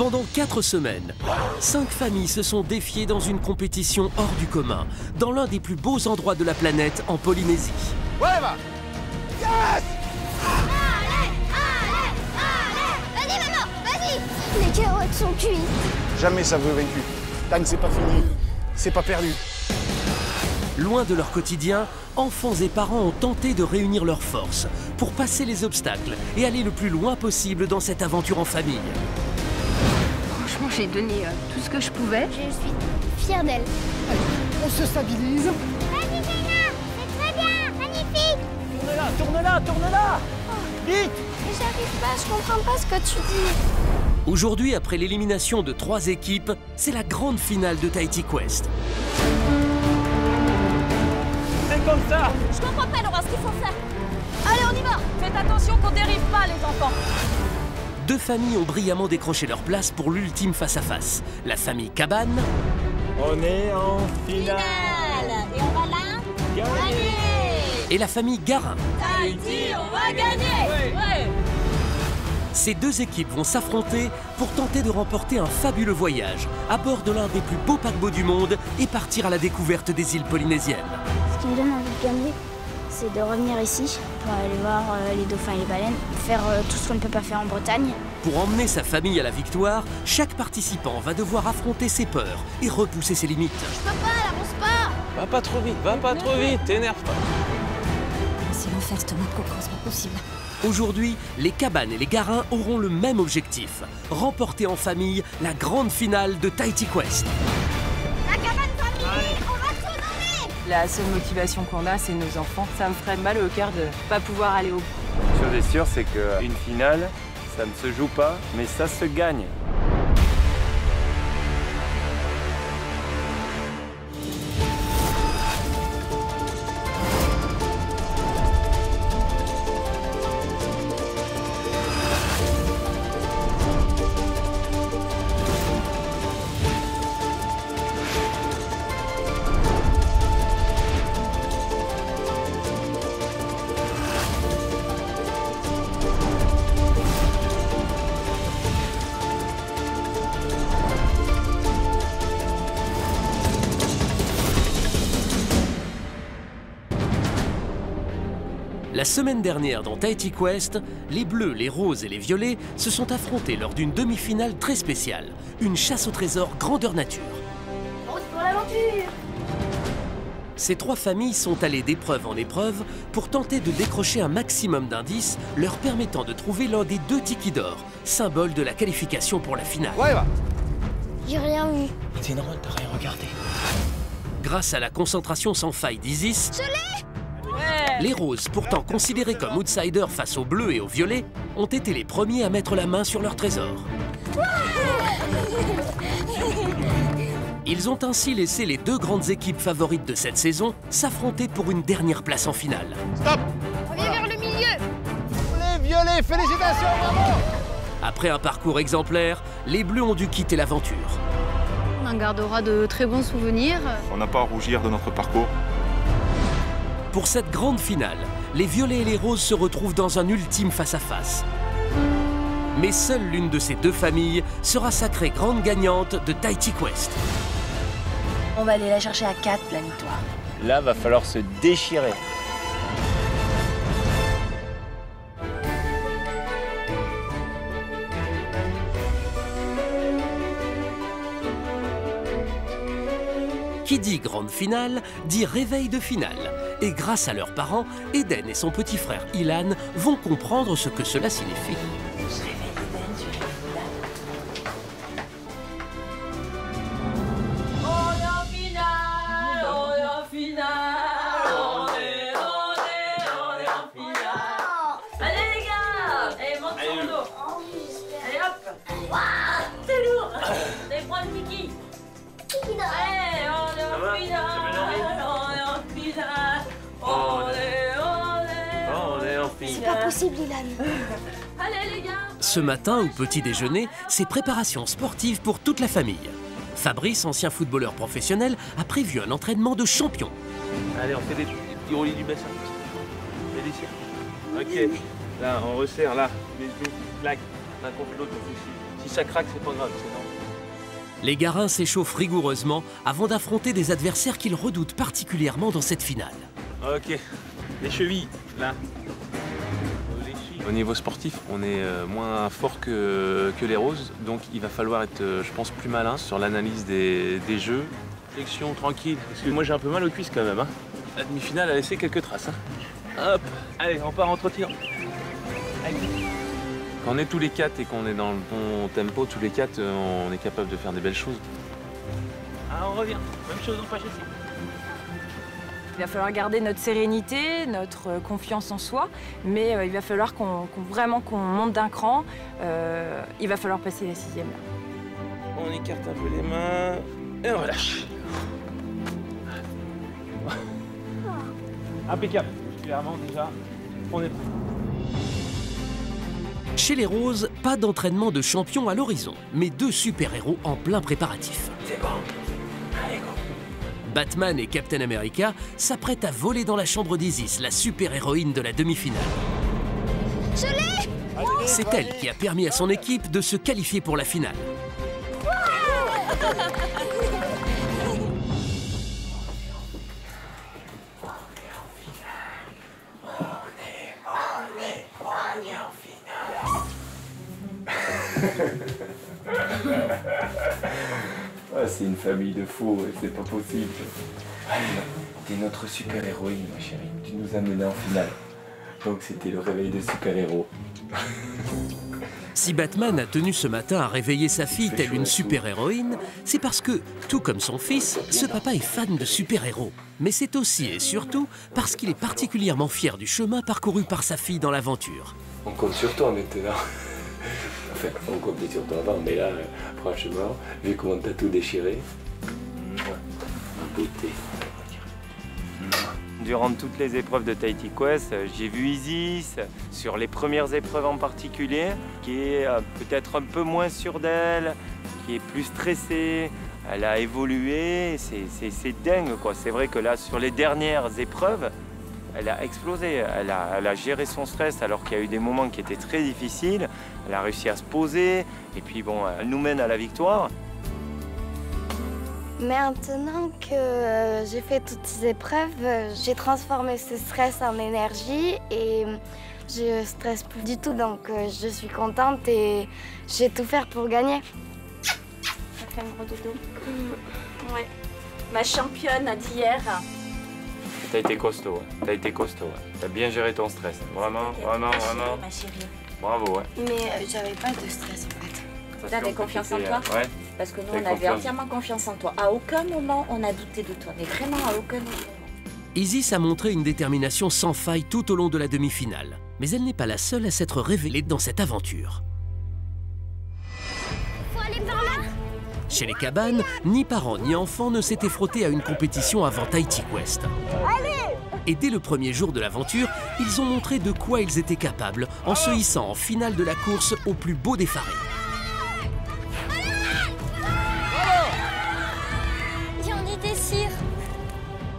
Pendant 4 semaines, 5 familles se sont défiées dans une compétition hors du commun, dans l'un des plus beaux endroits de la planète, en Polynésie. Ouais, va. Yes! Allez, maman, vas-y! Les carottes sont cuites. Jamais ça veut vaincu. Tant que c'est pas fini, c'est pas perdu. Loin de leur quotidien, enfants et parents ont tenté de réunir leurs forces pour passer les obstacles et aller le plus loin possible dans cette aventure en famille. Franchement, j'ai donné tout ce que je pouvais. Je suis fière d'elle. Allez, on se stabilise. Vas-y, Zéna, c'est très bien, magnifique. Tourne-la, tourne-la, tourne-la. Vite! Mais j'arrive pas, je comprends pas ce que tu dis. Aujourd'hui, après l'élimination de 3 équipes, c'est la grande finale de Tahiti Quest. C'est comme ça. Je comprends pas, Laura, ce qu'il faut faire. Allez, on y va. Faites attention qu'on dérive pas, les enfants. 2 familles ont brillamment décroché leur place pour l'ultime face-à-face. La famille Cabane On est en finale. Et on va là Gagner. et la famille Garin. Tahiti, on va gagner. Ouais. Ces 2 équipes vont s'affronter pour tenter de remporter un fabuleux voyage à bord de l'un des plus beaux paquebots du monde et partir à la découverte des îles polynésiennes. Ce qui me donne envie de gagner, c'est de revenir ici pour aller voir les dauphins et les baleines, faire tout ce qu'on ne peut pas faire en Bretagne. Pour emmener sa famille à la victoire, chaque participant va devoir affronter ses peurs et repousser ses limites. Je peux pas, elle avance pas. Va pas trop vite, t'énerve pas. C'est l'enfer, cette mode coco, c'est pas possible. Aujourd'hui, les Cabanes et les Garins auront le même objectif, remporter en famille la grande finale de Tahiti Quest. La cabane famille, on va tout donner. La seule motivation qu'on a, c'est nos enfants. Ça me ferait mal au cœur de pas pouvoir aller au bout. Une chose est sûre, c'est qu'une finale, ça ne se joue pas, mais ça se gagne. La semaine dernière dans Tahiti Quest, les bleus, les roses et les violets se sont affrontés lors d'une demi-finale très spéciale, une chasse au trésor grandeur nature. Rose pour l'aventure. Ces 3 familles sont allées d'épreuve en épreuve pour tenter de décrocher un maximum d'indices leur permettant de trouver l'un des 2 tikis d'or, symbole de la qualification pour la finale. Ouais, va. J'ai rien vu. C'est normal, t'as rien regardé. Grâce à la concentration sans faille d'Isis, les roses, pourtant considérés comme outsiders face aux bleus et aux violets, ont été les premiers à mettre la main sur leur trésor. Ils ont ainsi laissé les 2 grandes équipes favorites de cette saison s'affronter pour une dernière place en finale. Stop. On vient vers le milieu. Les violets, félicitations, bravo. Après un parcours exemplaire, les bleus ont dû quitter l'aventure. On en gardera de très bons souvenirs. On n'a pas à rougir de notre parcours. Pour cette grande finale, les violets et les roses se retrouvent dans un ultime face-à-face. Mais seule l'une de ces 2 familles sera sacrée grande gagnante de Tahiti Quest. On va aller la chercher à 4, la victoire. Là, va falloir se déchirer. Qui dit grande finale, dit réveil de finale. Et grâce à leurs parents, Eden et son petit frère Ilan vont comprendre ce que cela signifie. C'est pas possible, Ilan. Allez, les gars. Ce matin, au petit déjeuner, c'est préparation sportive pour toute la famille. Fabrice, ancien footballeur professionnel, a prévu un entraînement de champion. Allez, on fait des petits roulis du bassin. Délicieux. Ok, là, on resserre, là. Les genoux, clac. L'un contre l'autre, on fait ici. Si ça craque, c'est pas grave, c'est normal. Les Garins s'échauffent rigoureusement avant d'affronter des adversaires qu'ils redoutent particulièrement dans cette finale. Ok, les chevilles, là. Au niveau sportif, on est moins fort que les roses, donc il va falloir être, je pense, plus malin sur l'analyse des jeux. Flexion tranquille, parce que moi j'ai un peu mal aux cuisses quand même. Hein. La demi-finale a laissé quelques traces. Hein. Hop, allez, on part en trottinant. Quand on est tous les quatre et qu'on est dans le bon tempo, tous les quatre, on est capable de faire des belles choses. Ah, on revient, même chose en page ici. Il va falloir garder notre sérénité, notre confiance en soi, mais il va falloir qu'on monte d'un cran. Il va falloir passer la 6e là. On écarte un peu les mains et on relâche. Impeccable. Clairement déjà, on est prêt. Chez les Roses, pas d'entraînement de champion à l'horizon, mais 2 super-héros en plein préparatif. C'est bon. Allez, go. Batman et Captain America s'apprêtent à voler dans la chambre d'Isis, la super-héroïne de la demi-finale. Je l'ai! C'est elle qui a permis à son équipe de se qualifier pour la finale. Ah, c'est une famille de fous, c'est pas possible. T'es notre super-héroïne, ma chérie. Tu nous as menés en finale. Donc c'était le réveil de super-héros. Si Batman a tenu ce matin à réveiller sa fille telle une super-héroïne, c'est parce que, tout comme son fils, ce papa est fan de super-héros. Mais c'est aussi et surtout parce qu'il est particulièrement fier du chemin parcouru par sa fille dans l'aventure. On compte sur toi maintenant. Enfin, on comptait sur toi avant, mais là, franchement, vu comment t'as tout déchiré, beauté. Durant toutes les épreuves de Tahiti Quest, j'ai vu Isis, sur les premières épreuves en particulier, qui est peut-être un peu moins sûre d'elle, qui est plus stressée. Elle a évolué, c'est dingue quoi. C'est vrai que là, sur les dernières épreuves, elle a explosé. Elle a géré son stress alors qu'il y a eu des moments qui étaient très difficiles. Elle a réussi à se poser et puis bon, elle nous mène à la victoire. Maintenant que j'ai fait toutes ces épreuves, j'ai transformé ce stress en énergie et je stresse plus du tout, donc je suis contente et j'ai tout faire pour gagner. Ça fait un gros dodo. Ouais. Ma championne d'hier. T'as été costaud, t'as été costaud. T'as bien géré ton stress. Vraiment, vraiment, vraiment. Ma chérie. Bravo, ouais. Mais j'avais pas de stress en fait. T'avais confiance en toi? Ouais. Parce que nous, on avait entièrement confiance en toi. À aucun moment, on a douté de toi. Mais vraiment, à aucun moment. Isis a montré une détermination sans faille tout au long de la demi-finale. Mais elle n'est pas la seule à s'être révélée dans cette aventure. Faut aller par là. Chez les Cabanes, ni parents ni enfants ne s'étaient frottés à une compétition avant Tahiti Quest. Et dès le premier jour de l'aventure, ils ont montré de quoi ils étaient capables en se hissant en finale de la course au plus beau des farés.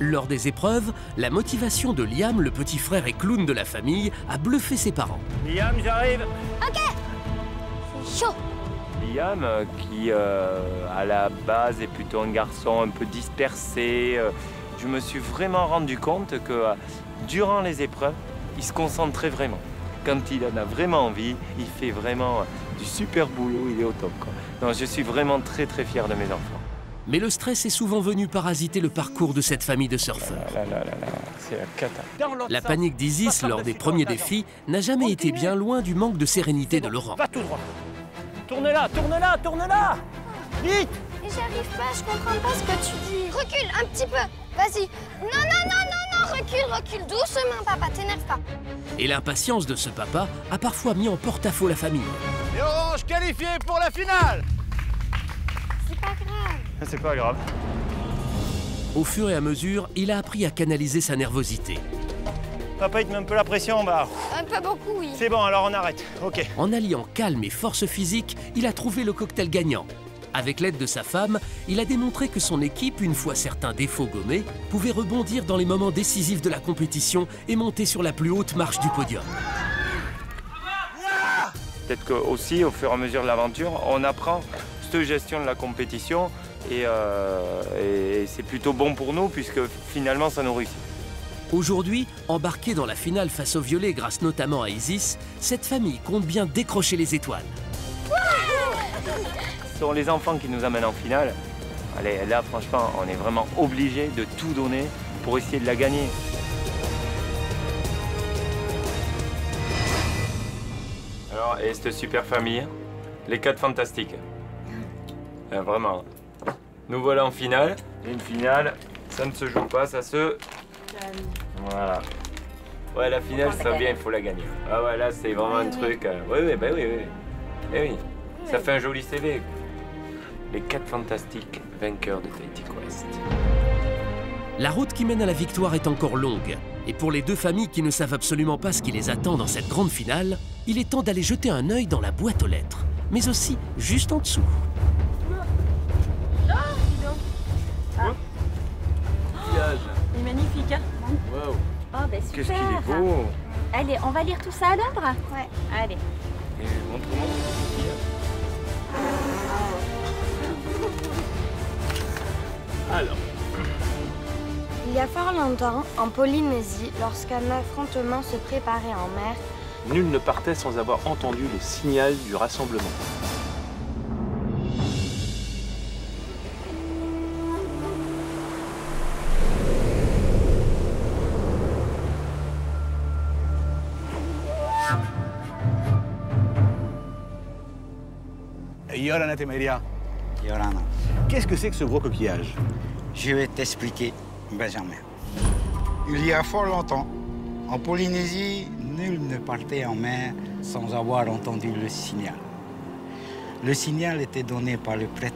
Lors des épreuves, la motivation de Liam, le petit frère et clown de la famille, a bluffé ses parents. Liam, j'arrive. Ok. C'est chaud. Liam, qui à la base est plutôt un garçon un peu dispersé, je me suis vraiment rendu compte que durant les épreuves, il se concentrait vraiment. Quand il en a vraiment envie, il fait vraiment du super boulot, il est au top, quoi. Donc je suis vraiment très très fier de mes enfants. Mais le stress est souvent venu parasiter le parcours de cette famille de surfeurs. C'est la cata. La panique d'Isis lors des premiers défis n'a jamais été bien loin du manque de sérénité de Laurent. Va tout droit. Tourne là, tourne là, tourne là. Vite. Mais j'arrive pas, je comprends pas ce que tu dis. Recule un petit peu, vas-y. Non, non, non, non, non, recule, recule, doucement, papa, t'énerve pas. Et l'impatience de ce papa a parfois mis en porte-à-faux la famille. Et Orange qualifié pour la finale. C'est pas grave. C'est pas grave. Au fur et à mesure, il a appris à canaliser sa nervosité. Papa, il te met un peu la pression, bah. Un peu beaucoup, oui. C'est bon, alors on arrête. Ok. En alliant calme et force physique, il a trouvé le cocktail gagnant. Avec l'aide de sa femme, il a démontré que son équipe, une fois certains défauts gommés, pouvait rebondir dans les moments décisifs de la compétition et monter sur la plus haute marche du podium. Peut-être qu'aussi, au fur et à mesure de l'aventure, on apprend cette gestion de la compétition et c'est plutôt bon pour nous puisque finalement ça nous réussit. Aujourd'hui, embarquée dans la finale face aux Violets grâce notamment à Isis, cette famille compte bien décrocher les étoiles. Ce sont les enfants qui nous amènent en finale. Allez, là franchement, on est vraiment obligé de tout donner pour essayer de la gagner. Alors, et cette super famille, les 4 fantastiques. Vraiment. Nous voilà en finale. Une finale, ça ne se joue pas, ça se... Voilà. Ouais, la finale, ça vient, il faut la gagner. Ah ouais, là, c'est vraiment un truc... Oui, bah oui. Eh oui, ça fait un joli CV. Les 4 fantastiques vainqueurs de Tahiti Quest. La route qui mène à la victoire est encore longue. Et pour les deux familles qui ne savent absolument pas ce qui les attend dans cette grande finale, il est temps d'aller jeter un œil dans la boîte aux lettres. Mais aussi juste en dessous. Il est magnifique, hein? Wow. Oh, ben super. Qu'est-ce qu'il est beau. Allez, on va lire tout ça à l'ombre? Ouais. Allez. Et montre-moi. Alors, Il y a fort longtemps, en Polynésie, lorsqu'un affrontement se préparait en mer, Nul ne partait sans avoir entendu le signal du rassemblement. Yorana Temeria. Yorana. Qu'est-ce que c'est que ce gros coquillage? Je vais t'expliquer, Benjamin. Il y a fort longtemps, en Polynésie, nul ne partait en mer sans avoir entendu le signal. Le signal était donné par le prêtre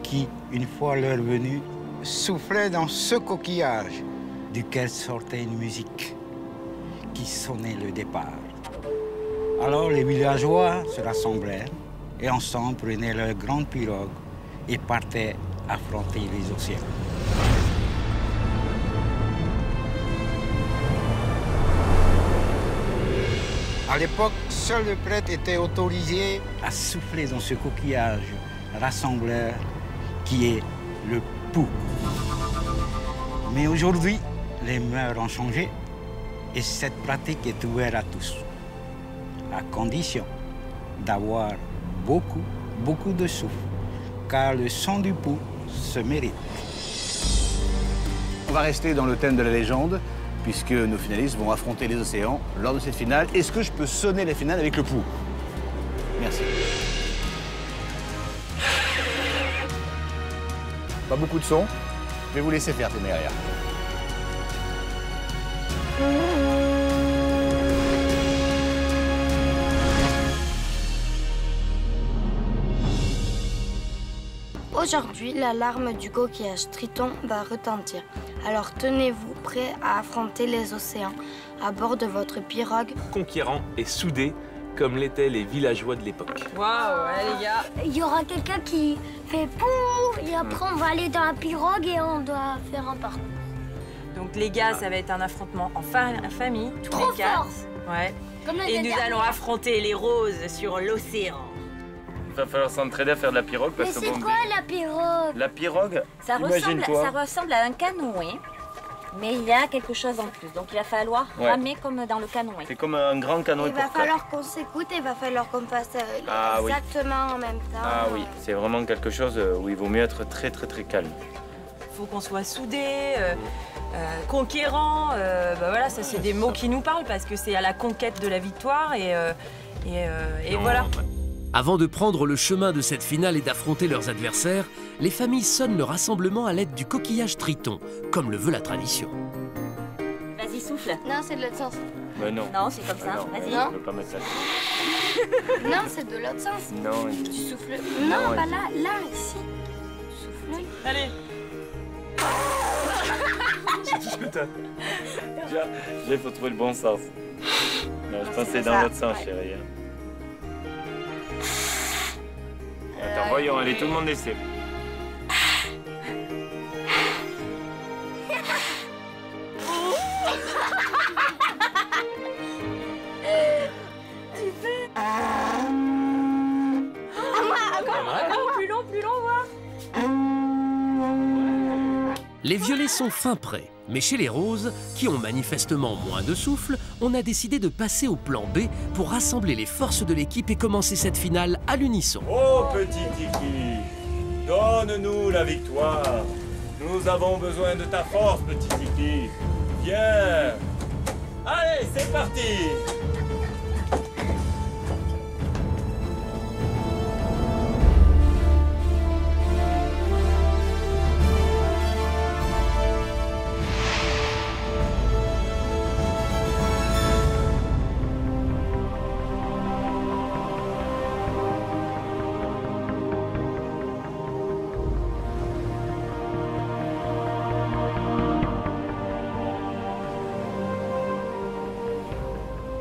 qui, une fois l'heure venue, soufflait dans ce coquillage duquel sortait une musique qui sonnait le départ. Alors les villageois se rassemblèrent et ensemble prenaient leur grande pirogue et partaient affronter les océans. À l'époque, seul le prêtre était autorisé à souffler dans ce coquillage rassembleur qui est le pou. Mais aujourd'hui, les mœurs ont changé et cette pratique est ouverte à tous, à condition d'avoir beaucoup de souffle, car le son du pou se mérite. On va rester dans le thème de la légende, puisque nos finalistes vont affronter les océans lors de cette finale. Est-ce que je peux sonner la finale avec le pou? Merci. Pas beaucoup de son. Je vais vous laisser faire, Téméria. Aujourd'hui, l'alarme du coquillage Triton va retentir. Alors tenez-vous prêts à affronter les océans à bord de votre pirogue. Conquérant et soudé, comme l'étaient les villageois de l'époque. Waouh, les gars. Il y aura quelqu'un qui fait pouf et après on va aller dans la pirogue et on doit faire un parcours. Donc les gars, ça va être un affrontement en famille, tous Trop les quatre. fort. Ouais. Comme Et nous allons affronter les roses sur l'océan. Il va falloir s'entraider à faire de la pirogue Mais parce que c'est bon, quoi la pirogue? la pirogue, Ça imagine-toi. ressemble à un canoë, mais il y a quelque chose en plus. Donc il va falloir ramer comme dans le canoë. C'est comme un grand canoë Il pour va quatre. falloir qu'on s'écoute et il va falloir qu'on fasse exactement en même temps. Ah oui, c'est vraiment quelque chose où il vaut mieux être très calme. Il faut qu'on soit soudés, conquérants. Bah voilà, ça c'est des mots qui nous parlent parce que c'est à la conquête de la victoire et voilà. Avant de prendre le chemin de cette finale et d'affronter leurs adversaires, les familles sonnent le rassemblement à l'aide du coquillage Triton, comme le veut la tradition. Vas-y, souffle. Non, c'est de l'autre sens. Mais non. Non, c'est comme ça. Non, Vas-y. je peux pas mettre ça. Non, c'est de l'autre sens. Non. Tu souffles. Non, pas là, ici. Souffle. Allez. C'est tout ce que t'as. Déjà, il faut trouver le bon sens. Non, je pensais dans l'autre sens, chérie. Attends, voyons, allez, tout le monde essaie. Tu fais Les violets sont fin prêts, mais chez les roses, qui ont manifestement moins de souffle, on a décidé de passer au plan B pour rassembler les forces de l'équipe et commencer cette finale à l'unisson. Oh petit Tiki, donne-nous la victoire. Nous avons besoin de ta force, petit Tiki. Viens. Allez, c'est parti.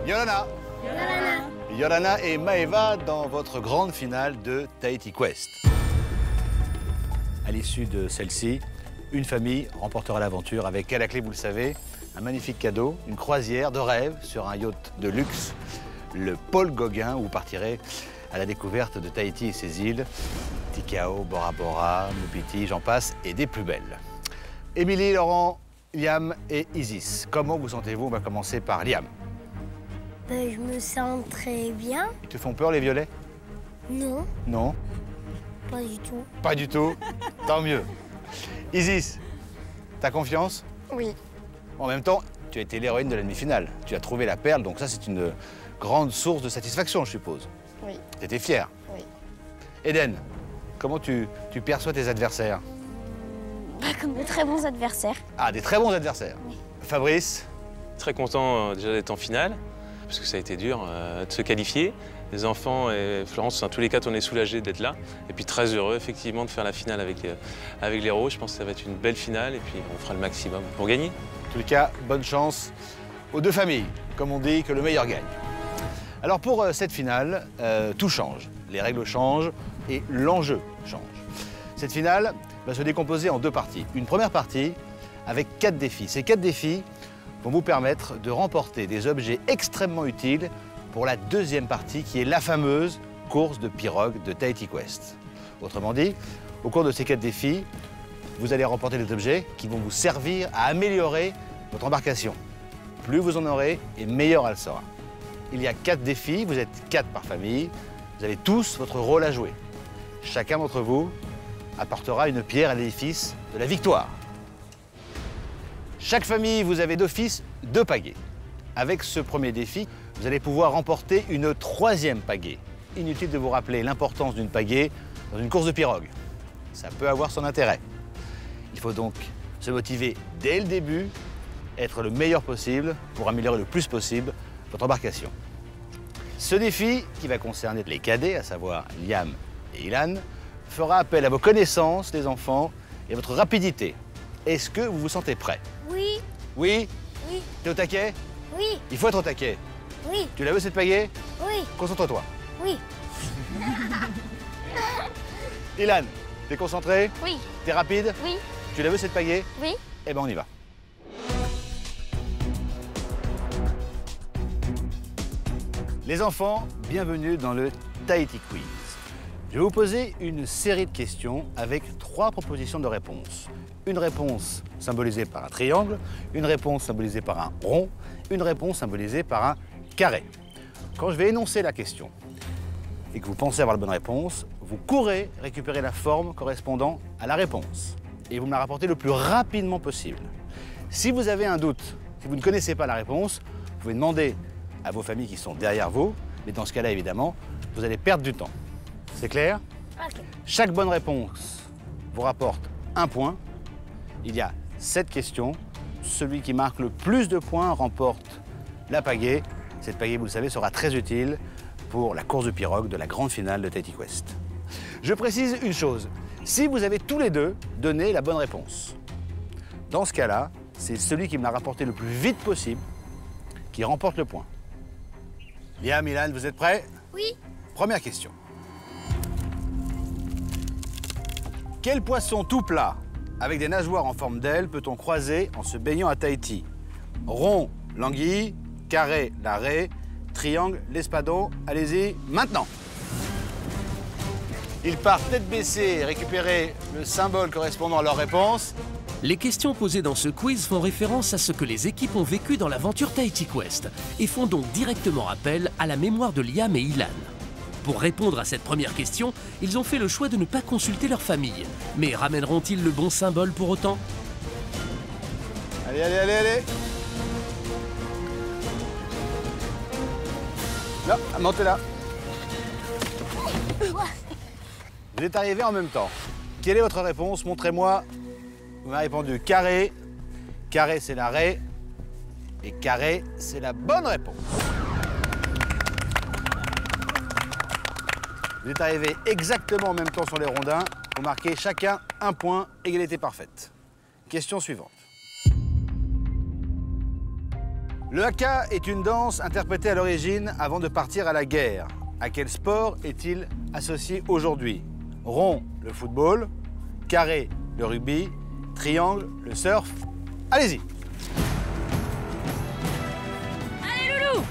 Yolana. Yolana et Maeva dans votre grande finale de Tahiti Quest. À l'issue de celle-ci, une famille remportera l'aventure avec à la clé, vous le savez, un magnifique cadeau, une croisière de rêve sur un yacht de luxe, le Paul Gauguin, où vous partirez à la découverte de Tahiti et ses îles, Tikao, Bora Bora, Mupiti, j'en passe, et des plus belles. Émilie, Laurent, Liam et Isis, comment vous sentez-vous? On va commencer par Liam. Je me sens très bien. Ils te font peur, les violets? Non, Non? pas du tout. Pas du tout. Tant mieux. Isis, t'as confiance? Oui. En même temps, tu as été l'héroïne de la demi-finale. Tu as trouvé la perle, donc ça, c'est une grande source de satisfaction, je suppose. Oui. T'étais fière? Oui. Eden, comment tu perçois tes adversaires? Comme de très bons adversaires. Ah, des très bons adversaires. Oui. Fabrice? Très content déjà d'être en finale, parce que ça a été dur de se qualifier. Les enfants et Florence, en tous les cas, on est soulagés d'être là. Et puis très heureux, effectivement, de faire la finale avec les Roses. Je pense que ça va être une belle finale et puis on fera le maximum pour gagner. En tous les cas, bonne chance aux deux familles. Comme on dit, que le meilleur gagne. Alors pour cette finale, tout change. Les règles changent et l'enjeu change. Cette finale va se décomposer en deux parties. Une première partie avec 4 défis. Ces 4 défis vont vous permettre de remporter des objets extrêmement utiles pour la deuxième partie qui est la fameuse course de pirogue de Tahiti Quest. Autrement dit, au cours de ces 4 défis, vous allez remporter des objets qui vont vous servir à améliorer votre embarcation. Plus vous en aurez, et meilleure elle sera. Il y a 4 défis, vous êtes 4 par famille, vous avez tous votre rôle à jouer. Chacun d'entre vous apportera une pierre à l'édifice de la victoire. Chaque famille, vous avez d'office 2 pagaies. Avec ce premier défi, vous allez pouvoir remporter une 3e pagaie. Inutile de vous rappeler l'importance d'une pagaie dans une course de pirogue. Ça peut avoir son intérêt. Il faut donc se motiver dès le début, être le meilleur possible pour améliorer le plus possible votre embarcation. Ce défi, qui va concerner les cadets, à savoir Liam et Ilan, fera appel à vos connaissances, les enfants, et à votre rapidité. Est-ce que vous vous sentez prêts? Oui. Oui? Oui. T'es au taquet? Oui. Il faut être au taquet. Oui. Tu la veux cette pagaie? Oui. Concentre-toi. Oui. Ilan, t'es concentré? Oui. T'es rapide? Oui. Tu la veux cette pagaie? Oui. Eh ben on y va. Les enfants, bienvenue dans le Tahiti Quiz. Je vais vous poser une série de questions avec 3 propositions de réponses. Une réponse symbolisée par un triangle, une réponse symbolisée par un rond, une réponse symbolisée par un carré. Quand je vais énoncer la question et que vous pensez avoir la bonne réponse, vous courez récupérer la forme correspondant à la réponse et vous me la rapportez le plus rapidement possible. Si vous avez un doute, si vous ne connaissez pas la réponse, vous pouvez demander à vos familles qui sont derrière vous, mais dans ce cas-là, évidemment, vous allez perdre du temps. C'est clair? Ok. Chaque bonne réponse vous rapporte 1 point. Il y a 7 questions. Celui qui marque le plus de points remporte la pagaie. Cette pagaie, vous le savez, sera très utile pour la course de pirogue de la grande finale de Tahiti Quest. Je précise une chose. Si vous avez tous les deux donné la bonne réponse, dans ce cas-là, c'est celui qui me l'a rapporté le plus vite possible qui remporte le point. Liam, Ilan, vous êtes prêts? Oui. Première question. Quel poisson tout plat, avec des nageoires en forme d'aile, peut-on croiser en se baignant à Tahiti? Rond, l'anguille, carré, la raie, triangle, l'espadon. Allez-y, maintenant. Ils partent tête baissée et récupérer le symbole correspondant à leur réponse. Les questions posées dans ce quiz font référence à ce que les équipes ont vécu dans l'aventure Tahiti Quest et font donc directement appel à la mémoire de Liam et Ilan. Pour répondre à cette première question, ils ont fait le choix de ne pas consulter leur famille. Mais ramèneront-ils le bon symbole pour autant? Allez, allez, allez, allez. Là, montez là. Vous êtes arrivés en même temps. Quelle est votre réponse? Montrez-moi. Vous m'avez répondu carré. Carré, c'est l'arrêt. Et carré, c'est la bonne réponse. Vous êtes arrivés exactement en même temps sur les rondins. Vous marquez chacun un point, égalité parfaite. Question suivante. Le haka est une danse interprétée à l'origine avant de partir à la guerre. À quel sport est-il associé aujourd'hui? Rond, le football. Carré, le rugby. Triangle, le surf. Allez-y. Allez, Loulou!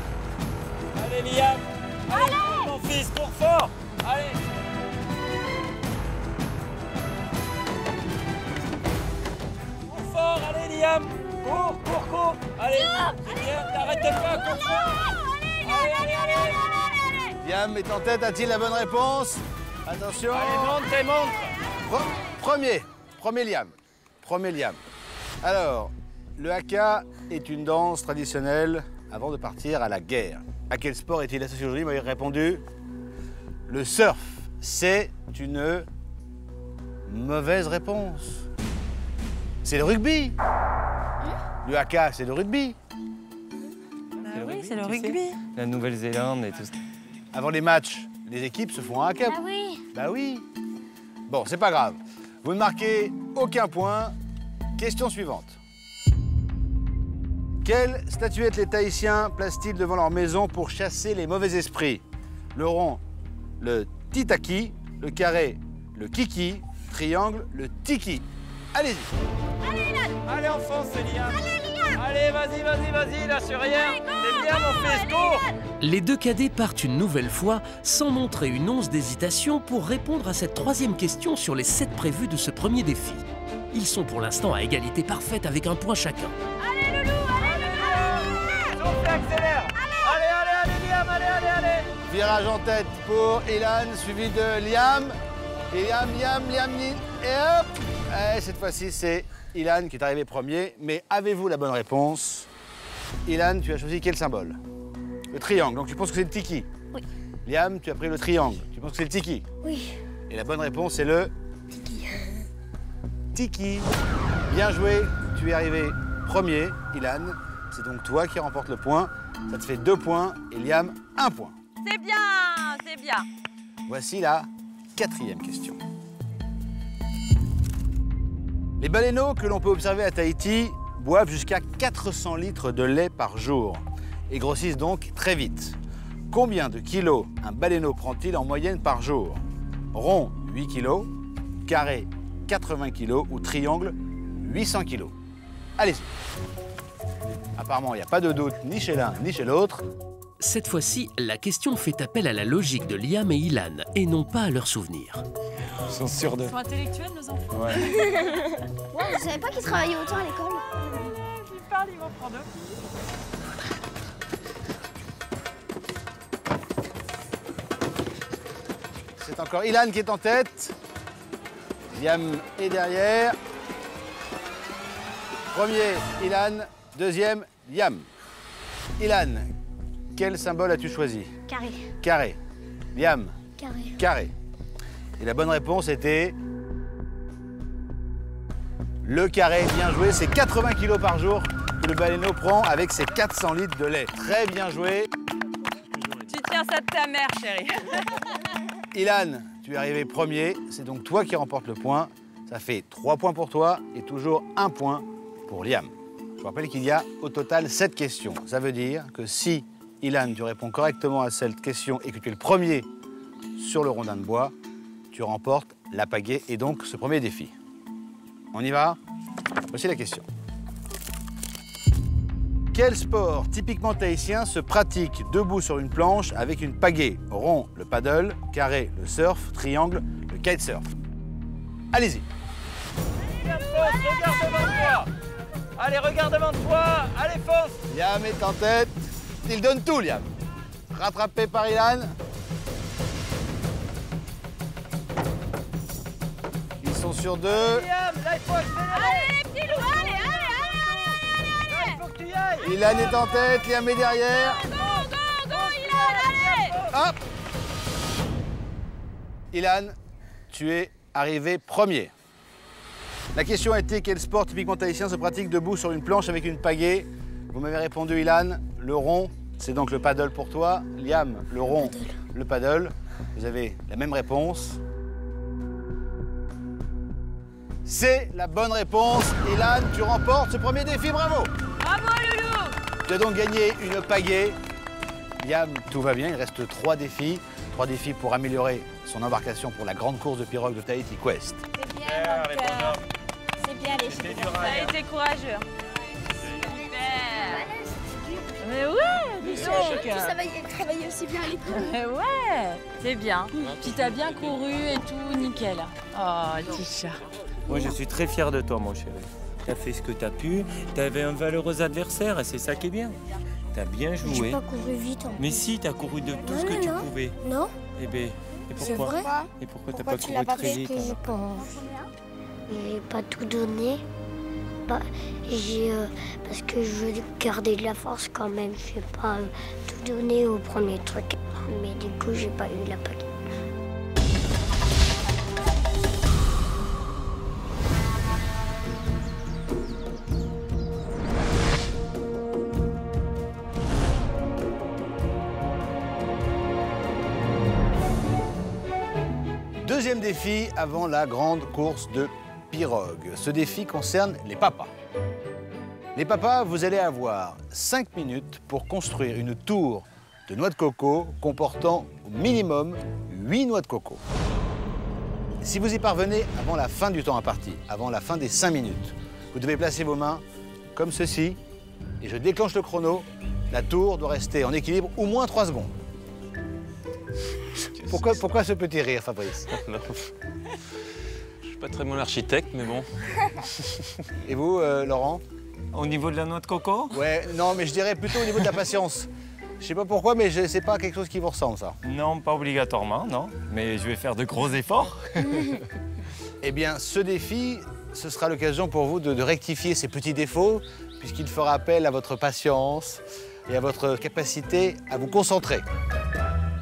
Allez, Liam! Allez, mon fils, cours fort! Allez! Cours fort, allez, Liam! Cours, cours, cours! Allez! Liam, t'arrêtes pas, cours fort! Allez, allez, allez! Liam est en tête, a-t-il la bonne réponse? Attention. Allez, montre! Premier Liam. Premier Liam. Alors, le haka est une danse traditionnelle avant de partir à la guerre. À quel sport est-il associé aujourd'hui? Vous m'avez répondu le surf. C'est une mauvaise réponse. C'est le rugby. Le haka, c'est le rugby. Oui, c'est le rugby. La Nouvelle-Zélande et tout ça. Avant les matchs, les équipes se font un haka. Ah oui. Bah oui. Bon, c'est pas grave. Vous ne marquez aucun point. Question suivante. Quelle statuette les Tahitiens placent-ils devant leur maison pour chasser les mauvais esprits? Le rond, le titaki, le carré, le kiki, triangle, le tiki. Allez-y. Allez, Ilan. Allez, enfonce, Liam! Allez, Liam. Allez, vas-y, lâche rien! C'est bien, mon fils, cours! Les deux cadets partent une nouvelle fois sans montrer une once d'hésitation pour répondre à cette troisième question sur les 7 prévues de ce premier défi. Ils sont pour l'instant à égalité parfaite avec un point chacun. Allez, Loulou, allez, Loulou. Souffle, accélère! Allez, Liam, allez! Virage en tête pour Ilan, suivi de Liam. Et Liam, et hop. Et cette fois-ci, c'est Ilan qui est arrivé premier. Mais avez-vous la bonne réponse? Ilan, tu as choisi quel symbole? Le triangle. Donc tu penses que c'est le tiki? Oui. Liam, tu as pris le triangle. Tu penses que c'est le tiki? Oui. Et la bonne réponse, c'est le Tiki. tiki. Bien joué. Tu es arrivé premier, Ilan. C'est donc toi qui remporte le point. Ça te fait 2 points et Liam, 1 point. C'est bien, c'est bien. Voici la 4e question. Les baleineaux que l'on peut observer à Tahiti boivent jusqu'à 400 litres de lait par jour et grossissent donc très vite. Combien de kilos un baleineau prend-il en moyenne par jour? Rond, 8 kilos, carré, 80 kilos ou triangle, 800 kilos. Allez-y. Apparemment, il n'y a pas de doute ni chez l'un ni chez l'autre. Cette fois-ci, la question fait appel à la logique de Liam et Ilan et non pas à leurs souvenirs. Ils sont sûrs Ils sont intellectuels, nos enfants. Ouais. Ouais, je savais pas qu'ils travaillaient autant à l'école. Ils parlent, ils vont prendre. C'est encore Ilan qui est en tête. Liam est derrière. Premier, Ilan. Deuxième, Liam. Ilan, quel symbole as-tu choisi? Carré. Carré. Liam? Carré. Carré. Et la bonne réponse était le carré. Bien joué. C'est 80 kilos par jour que le baleineau prend avec ses 400 litres de lait. Très bien joué. Tu tiens ça de ta mère, chérie. Ilan, tu es arrivé premier. C'est donc toi qui remportes le point. Ça fait 3 points pour toi et toujours 1 point pour Liam. Je vous rappelle qu'il y a au total 7 questions. Ça veut dire que si, Ilan, tu réponds correctement à cette question et que tu es le premier sur le rondin de bois, tu remportes la pagaie et donc ce premier défi. On y va? Voici la question. Quel sport typiquement tahitien se pratique debout sur une planche avec une pagaie? Rond, le paddle, carré, le surf, triangle, le kitesurf. Allez-y. Liam, fonce, regarde devant toi. Allez, regarde devant toi. Allez, fonce. Liam est en tête. Il donne tout, Liam. Rattrapé par Ilan. Ils sont sur 2. Liam, là, il faut accélérer. Allez, petit loup, allez. Là, il faut que tu y ailles. Ilan est en tête, Liam est derrière. Go, Ilan, allez. Hop. Ilan, tu es arrivé premier. La question a été quel sport typiquement tahitien se pratique debout sur une planche avec une pagaie? Vous m'avez répondu, Ilan, le rond. C'est donc le paddle pour toi. Liam, le rond, le paddle. Vous avez la même réponse. C'est la bonne réponse. Ilan, tu remportes ce premier défi, bravo. Bravo, Loulou. Tu as donc gagné une pagaie. Liam, tout va bien, il reste 3 défis. 3 défis pour améliorer son embarcation pour la grande course de pirogue de Tahiti Quest. C'est bien, mon cœur. C'est bien, les filles. Ça a été courageux. Super. Mais ouais, dis donc. Tu savais travailler aussi bien à l'école. Mais ouais, c'est bien. Puis t'as bien couru et tout, nickel. Oh, le petit chat. Moi, je suis très fier de toi, mon chéri. Tu as fait ce que tu as pu. Tu avais un valeureux adversaire et c'est ça qui est bien. Tu as bien joué. J'ai pas couru vite. Mais si, tu as couru de tout ce que tu pouvais. Non. Eh bien, et C'est pourquoi? vrai. Et pourquoi tu n'as Pourquoi pas tu couru l'as pas très fait vite? que je pense. J'ai pas tout donné. Parce que je veux garder de la force quand même. Je vais pas tout donner au premier truc. Mais du coup, j'ai pas eu la pagaie. Deuxième défi avant la grande course de pirogue. Ce défi concerne les papas. Les papas, vous allez avoir 5 minutes pour construire une tour de noix de coco comportant au minimum 8 noix de coco. Si vous y parvenez avant la fin du temps imparti, avant la fin des 5 minutes, vous devez placer vos mains comme ceci et je déclenche le chrono. La tour doit rester en équilibre au moins 3 secondes. Pourquoi ce petit rire, Fabrice? Non. Je suis pas très bon architecte, mais bon. Et vous, Laurent? Au niveau de la noix de coco? Ouais, non, mais je dirais plutôt au niveau de la patience. Je sais pas pourquoi, mais c'est pas quelque chose qui vous ressemble, ça. Non, pas obligatoirement, non. Mais je vais faire de gros efforts. Eh bien, ce défi, ce sera l'occasion pour vous de rectifier ces petits défauts, puisqu'il fera appel à votre patience et à votre capacité à vous concentrer.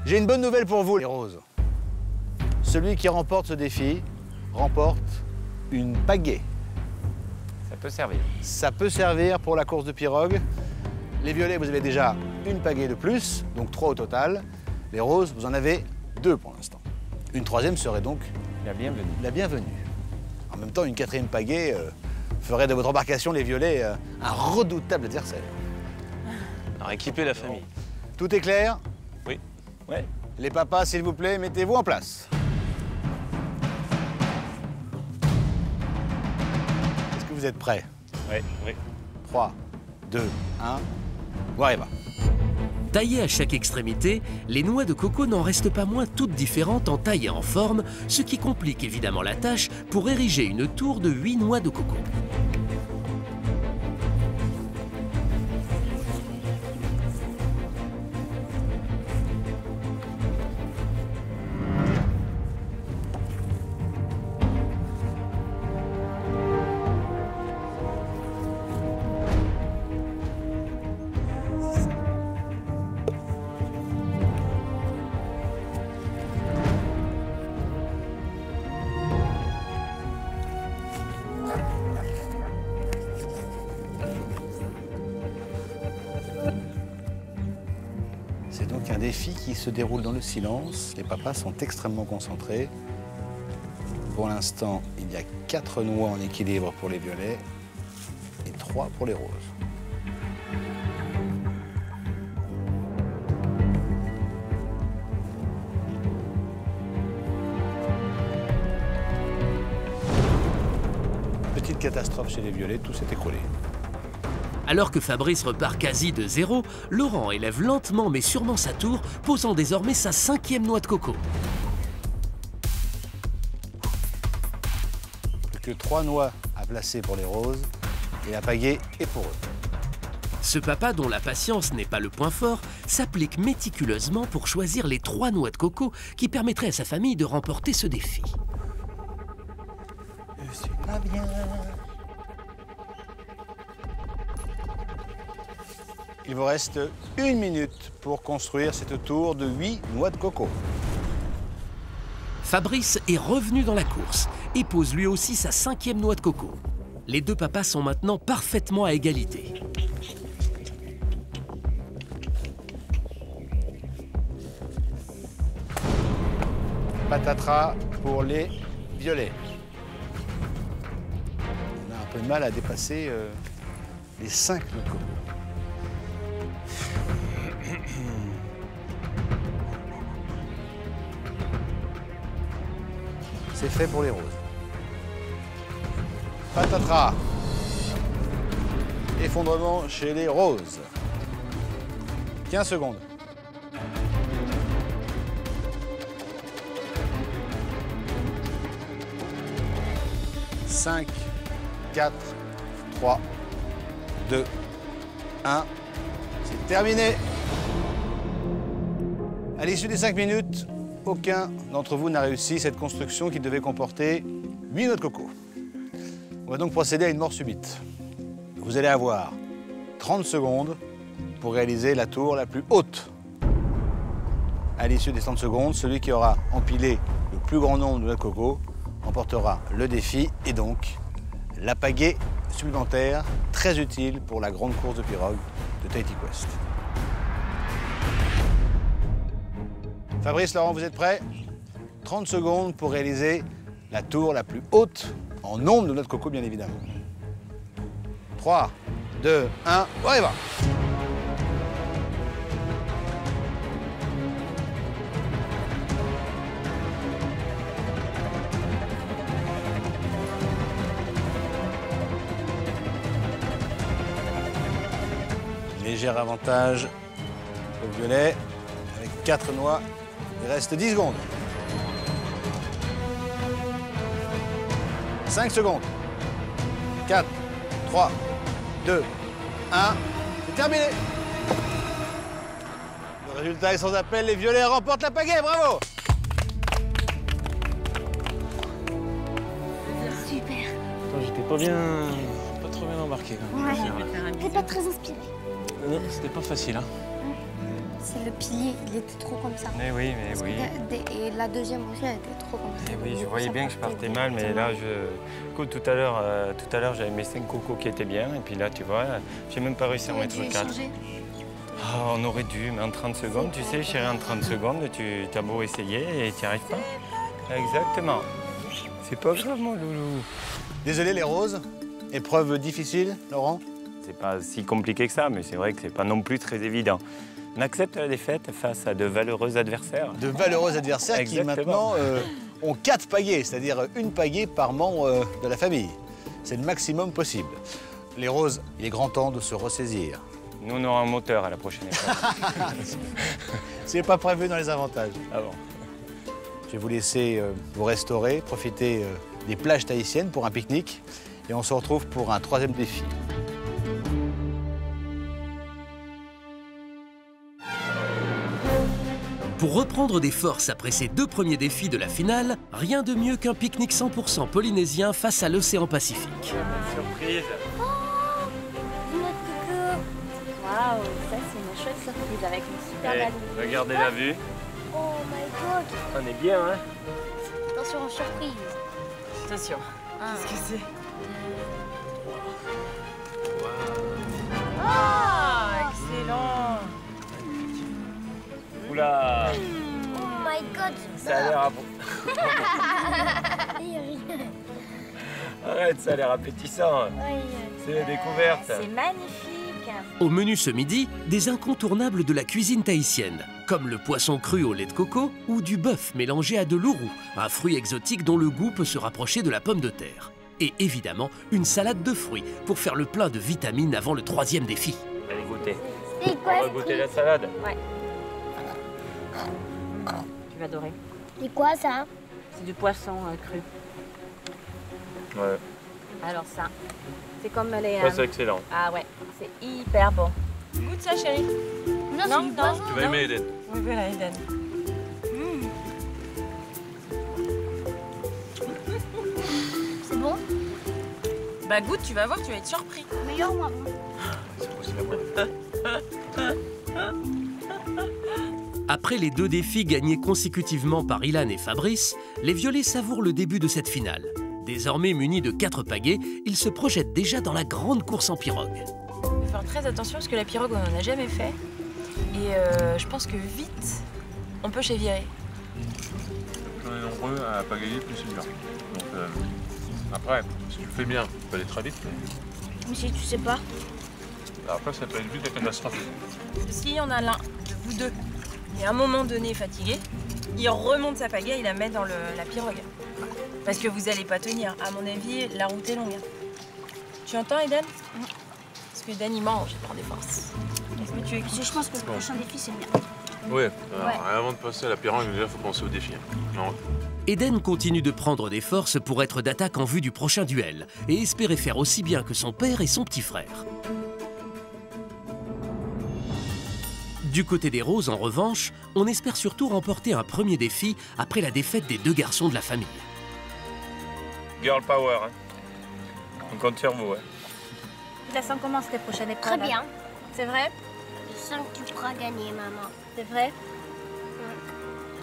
J'ai une bonne nouvelle pour vous, les roses. Celui qui remporte ce défi remporte une pagaie. Ça peut servir. Ça peut servir pour la course de pirogue. Les violets, vous avez déjà une pagaie de plus, donc 3 au total. Les roses, vous en avez 2 pour l'instant. Une troisième serait donc la bienvenue. La bienvenue. En même temps, une 4e pagaie ferait de votre embarcation, les violets, un redoutable adversaire. Alors, équiper la famille. Tout est clair? Oui. Ouais. Les papas, s'il vous plaît, mettez-vous en place. Est-ce que vous êtes prêts? Oui, oui. 3, 2, 1, Guariba. Taillées à chaque extrémité, les noix de coco n'en restent pas moins toutes différentes en taille et en forme, ce qui complique évidemment la tâche pour ériger une tour de 8 noix de coco. C'est donc un défi qui se déroule dans le silence. Les papas sont extrêmement concentrés. Pour l'instant, il y a 4 noix en équilibre pour les violets et 3 pour les roses. Petite catastrophe chez les violets, tout s'est écroulé. Alors que Fabrice repart quasi de zéro, Laurent élève lentement mais sûrement sa tour, posant désormais sa 5e noix de coco. Plus que 3 noix à à placer pour les roses et la pagaie est pour eux. Ce papa, dont la patience n'est pas le point fort, s'applique méticuleusement pour choisir les 3 noix de coco qui permettraient à sa famille de remporter ce défi. Je suis pas bien. Il vous reste 1 minute pour construire cette tour de 8 noix de coco. Fabrice est revenu dans la course et pose lui aussi sa 5e noix de coco. Les 2 papas sont maintenant parfaitement à égalité. Patatras pour les violets. On a un peu de mal à dépasser les 5 noix de coco. C'est fait pour les roses. Patatras. Effondrement chez les roses. 15 secondes. 5, 4, 3, 2, 1. C'est terminé. À l'issue des 5 minutes, aucun d'entre vous n'a réussi cette construction qui devait comporter 8 noix de coco. On va donc procéder à une mort subite. Vous allez avoir 30 secondes pour réaliser la tour la plus haute. À l'issue des 30 secondes, celui qui aura empilé le plus grand nombre de noix de coco remportera le défi et donc la pagaie supplémentaire très utile pour la grande course de pirogue de Tahiti Quest. Fabrice, Laurent, vous êtes prêts? 30 secondes pour réaliser la tour la plus haute en nombre de noix de coco, bien évidemment. 3, 2, 1, on y va! Léger avantage au violet avec 4 noix. Il reste 10 secondes. 5 secondes. 4, 3, 2, 1. C'est terminé. Le résultat est sans appel. Les violets remportent la pagaie. Bravo! Super. J'étais pas bien... pas trop bien embarqué. Ouais, t'es pas très inspiré. Non, c'était pas facile. Hein. C'est le pilier, il était trop comme ça. Mais oui, mais oui. Et la deuxième aussi, elle était trop comme ça. Oui, je voyais bien que je partais mal, mais là, écoute, tout à l'heure, j'avais mes 5 cocos qui étaient bien, et puis là, tu vois, j'ai même pas réussi à en mettre 4. Ah, on aurait dû, mais en 30 secondes, tu sais, chérie, en 30 secondes, tu as beau essayer et tu n'y arrives pas. Exactement. C'est pas grave, mon loulou. Désolé, les roses. Épreuve difficile, Laurent? C'est pas si compliqué que ça, mais c'est vrai que c'est pas non plus très évident. On accepte la défaite face à de valeureux adversaires. De valeureux adversaires. Exactement. Qui maintenant ont 4 pagaies, c'est-à-dire une pagaie par membre de la famille. C'est le maximum possible. Les roses, il est grand temps de se ressaisir. Nous, on aura un moteur à la prochaine épreuve. C'est pas prévu dans les avantages. Ah bon. Je vais vous laisser vous restaurer, profiter des plages tahitiennes pour un pique-nique. Et on se retrouve pour un 3e défi. Pour reprendre des forces après ces 2 premiers défis de la finale, rien de mieux qu'un pique-nique 100% polynésien face à l'océan Pacifique. Surprise! Oh, notre coco! Waouh, ça c'est une chouette surprise avec une super belle. Regardez la vue. Oh my god! On est bien, hein? Attention, surprise! Attention. Qu'est-ce que c'est? Ah, excellent! Oula! Oh my god! Ça a l'air Arrête, ça a l'air appétissant. C'est la découverte. C'est magnifique. Au menu ce midi, des incontournables de la cuisine tahitienne, comme le poisson cru au lait de coco ou du bœuf mélangé à de l'ourou, un fruit exotique dont le goût peut se rapprocher de la pomme de terre. Et évidemment, une salade de fruits pour faire le plein de vitamines avant le 3e défi. Allez goûter. C'est quoi? On va goûter la salade. Ouais. Tu vas adorer. C'est quoi ça? C'est du poisson cru. Ouais. Alors ça, c'est comme les... Ça, c'est excellent. Ah ouais, c'est hyper bon. Goûte ça, chérie. Non, Tu vas aimer, Eden. Oui, voilà, Eden. C'est bon? Bah goûte, tu vas voir, tu vas être surpris. Meilleur moi. C'est possible après. Après les 2 défis gagnés consécutivement par Ilan et Fabrice, les violets savourent le début de cette finale. Désormais munis de 4 pagaies, ils se projettent déjà dans la grande course en pirogue. Il faut faire très attention parce que la pirogue, on n'en a jamais fait. Et je pense que vite, on peut chavirer. Plus on est nombreux à pagayer, plus c'est dur. Donc après, si tu le fais bien, tu peux aller très vite. Mais si tu sais pas. Après, ça peut être vite la catastrophe. Si on a l'un de vous deux, et à un moment donné fatigué, il remonte sa pagaie, il la met dans la pirogue. Parce que vous allez pas tenir. À mon avis, la route est longue. Tu entends, Eden? Parce que Eden, il mange, il prend des forces. Je pense que le prochain défi, c'est bien. Ouais, avant de passer à la pirogue, il faut penser au défi. Non. Eden continue de prendre des forces pour être d'attaque en vue du prochain duel et espérer faire aussi bien que son père et son petit frère. Du côté des roses, en revanche, on espère surtout remporter un premier défi après la défaite des 2 garçons de la famille. Girl power, hein. On compte sur vous, ouais. Tu la sens comment cette prochaine épreuve? Très bien. C'est vrai? Je sens que tu pourras gagner, maman. C'est vrai?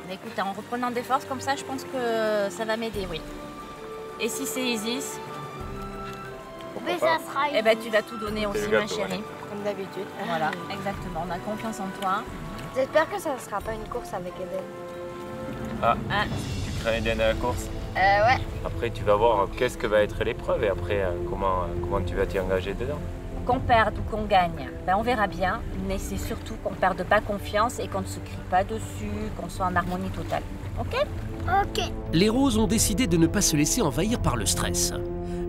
Mais écoute, en reprenant des forces comme ça, je pense que ça va m'aider, oui. Et si c'est Isis? Mais ça sera Eh ben, tu vas tout donner aussi, ma chérie. Ouais. Comme d'habitude. Voilà, exactement. On a confiance en toi. J'espère que ça ne sera pas une course avec Eden. Ah, tu crains Eden à la course? Ouais. Après, tu vas voir qu'est-ce que va être l'épreuve et après, comment tu vas t'y engager dedans. Qu'on perde ou qu'on gagne, ben on verra bien. Mais c'est surtout qu'on ne perde pas confiance et qu'on ne se crie pas dessus, qu'on soit en harmonie totale. Ok? Ok. Les roses ont décidé de ne pas se laisser envahir par le stress.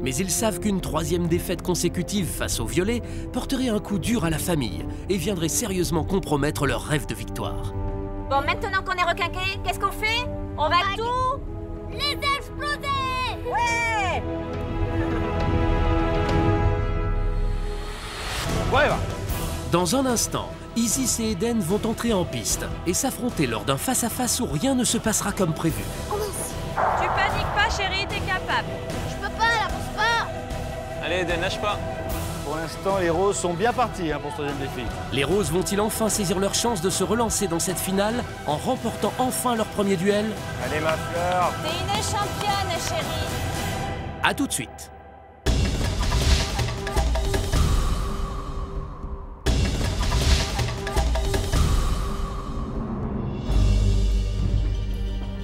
Mais ils savent qu'une 3e défaite consécutive face aux violets porterait un coup dur à la famille et viendrait sérieusement compromettre leur rêve de victoire. Bon, maintenant qu'on est requinqués, qu'est-ce qu'on fait? On va tout Les exploser! Ouais! Ouais, va. Dans un instant, Isis et Eden vont entrer en piste et s'affronter lors d'un face-à-face où rien ne se passera comme prévu. Tu paniques pas, chérie, t'es capable. Je peux pas, là, pousse pas! Allez, Eden, lâche pas. Pour l'instant, les roses sont bien partis pour ce 3e défi. Les roses vont-ils enfin saisir leur chance de se relancer dans cette finale en remportant enfin leur premier duel? Allez, ma fleur. T'es une championne, chérie. A tout de suite.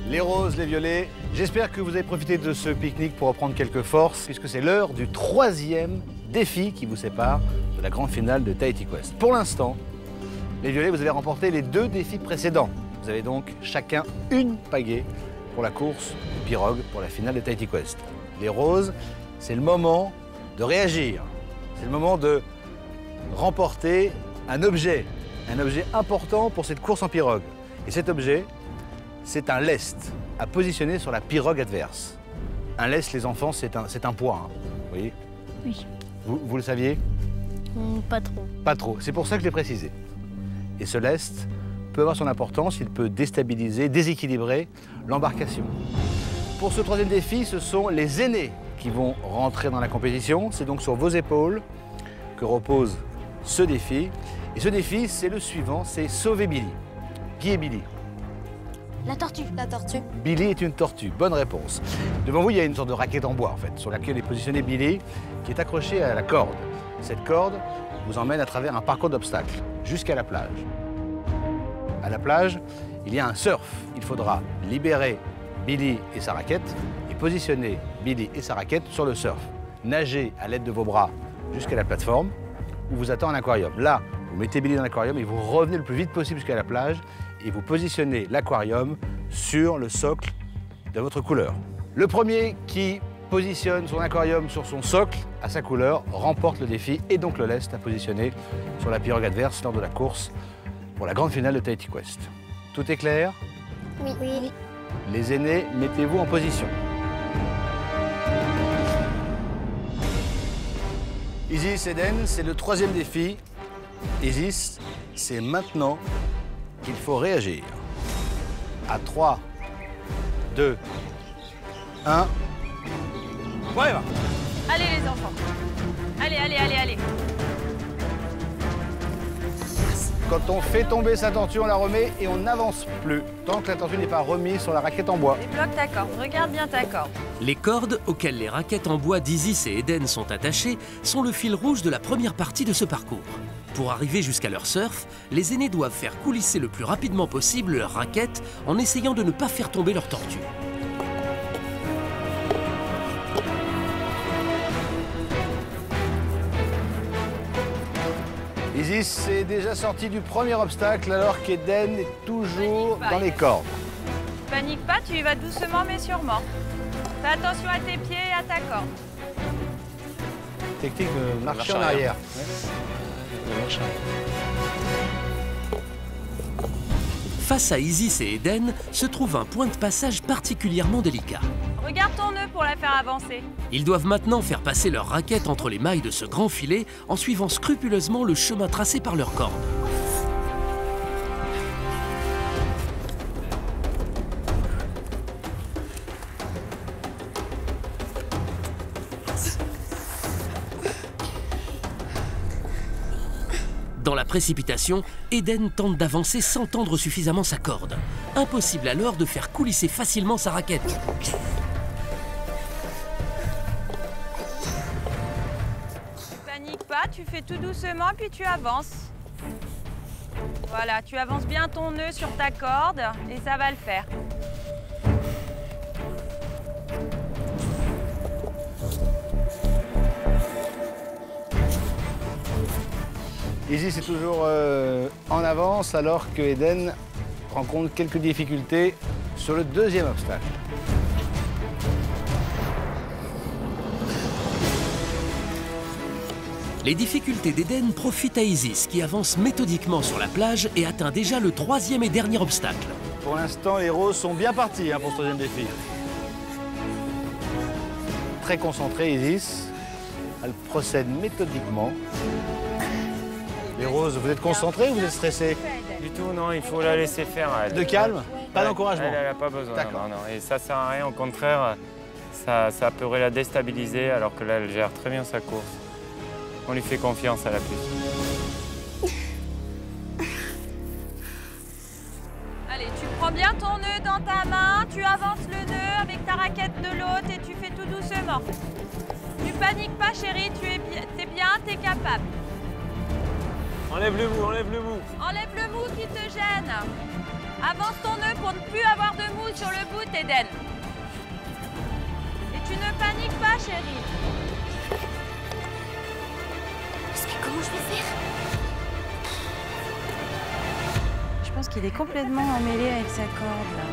Les roses, les violets, j'espère que vous avez profité de ce pique-nique pour reprendre quelques forces, puisque c'est l'heure du 3e défi qui vous sépare de la grande finale de Tahiti Quest. Pour l'instant, les violets, vous avez remporté les 2 défis précédents. Vous avez donc chacun une pagaie pour la course de pirogue pour la finale de Tahiti Quest. Les roses, c'est le moment de réagir. C'est le moment de remporter un objet important pour cette course en pirogue. Et cet objet, c'est un lest à positionner sur la pirogue adverse. Un lest, les enfants, c'est un poids. Hein. Vous voyez? Oui. Vous le saviez? Pas trop. Pas trop. C'est pour ça que je l'ai précisé. Et ce lest peut avoir son importance. Il peut déstabiliser, déséquilibrer l'embarcation. Pour ce 3e défi, ce sont les aînés qui vont rentrer dans la compétition. C'est donc sur vos épaules que repose ce défi. Et ce défi, c'est le suivant, c'est sauver Billy. Qui est Billy? La tortue. La tortue. Billy est une tortue, bonne réponse. Devant vous, il y a une sorte de raquette en bois, en fait, sur laquelle est positionné Billy, qui est accroché à la corde. Cette corde vous emmène à travers un parcours d'obstacles, jusqu'à la plage. À la plage, il y a un surf. Il faudra libérer Billy et sa raquette et positionner Billy et sa raquette sur le surf. Nager à l'aide de vos bras jusqu'à la plateforme, où vous attend un aquarium. Là, vous mettez Billy dans l'aquarium et vous revenez le plus vite possible jusqu'à la plage, et vous positionnez l'aquarium sur le socle de votre couleur. Le premier qui positionne son aquarium sur son socle à sa couleur remporte le défi et donc le lest à positionner sur la pirogue adverse lors de la course pour la grande finale de Tahiti Quest. Tout est clair? Oui. Oui. Les aînés, mettez-vous en position. Isis, Eden, c'est le 3e défi. Isis, c'est maintenant qu'il faut réagir. À 3, 2, 1. Ouais, va. Allez les enfants. Allez. Quand on fait tomber sa tortue, on la remet et on n'avance plus tant que la tortue n'est pas remise sur la raquette en bois. Débloque ta corde, regarde bien ta corde. Les cordes auxquelles les raquettes en bois d'Isis et Eden sont attachées sont le fil rouge de la première partie de ce parcours. Pour arriver jusqu'à leur surf, les aînés doivent faire coulisser le plus rapidement possible leurs raquettes en essayant de ne pas faire tomber leur tortue. Isis est déjà sorti du premier obstacle alors qu'Eden est toujours dans les cordes. Panique pas, tu y vas doucement mais sûrement. Fais attention à tes pieds et à ta corde. Technique de marcher en arrière. Face à Isis et Eden se trouve un point de passage particulièrement délicat. Regarde ton nœud pour la faire avancer. Ils doivent maintenant faire passer leurs raquettes entre les mailles de ce grand filet en suivant scrupuleusement le chemin tracé par leurs cordes. Dans la précipitation, Eden tente d'avancer sans tendre suffisamment sa corde. Impossible alors de faire coulisser facilement sa raquette. Panique pas, tu fais tout doucement puis tu avances. Voilà, tu avances bien ton nœud sur ta corde et ça va le faire. Isis est toujours en avance alors que Eden rencontre quelques difficultés sur le 2e obstacle. Les difficultés d'Eden profitent à Isis qui avance méthodiquement sur la plage et atteint déjà le 3e et dernier obstacle. Pour l'instant, les roses sont bien partis pour ce 3e défi. Très concentrée, Isis. Elle procède méthodiquement. Les roses, vous êtes concentrés ou vous êtes stressés? Du tout, non, il faut la laisser faire. Elle. De calme, pas d'encouragement. Elle n'a pas besoin. Non. Et ça sert à rien, au contraire, ça pourrait la déstabiliser alors que là, elle gère très bien sa course. On lui fait confiance à la plus. Allez, tu prends bien ton nœud dans ta main, tu avances le nœud avec ta raquette de l'autre et tu fais tout doucement. Tu paniques pas, chérie, t'es bien, t'es capable. Enlève le mou, enlève le mou. Enlève le mou qui te gêne. Avance ton nœud pour ne plus avoir de mou sur le bout, Eden. Et tu ne paniques pas, chérie. Mais comment je vais faire? Je pense qu'il est complètement emmêlé avec sa corde, là.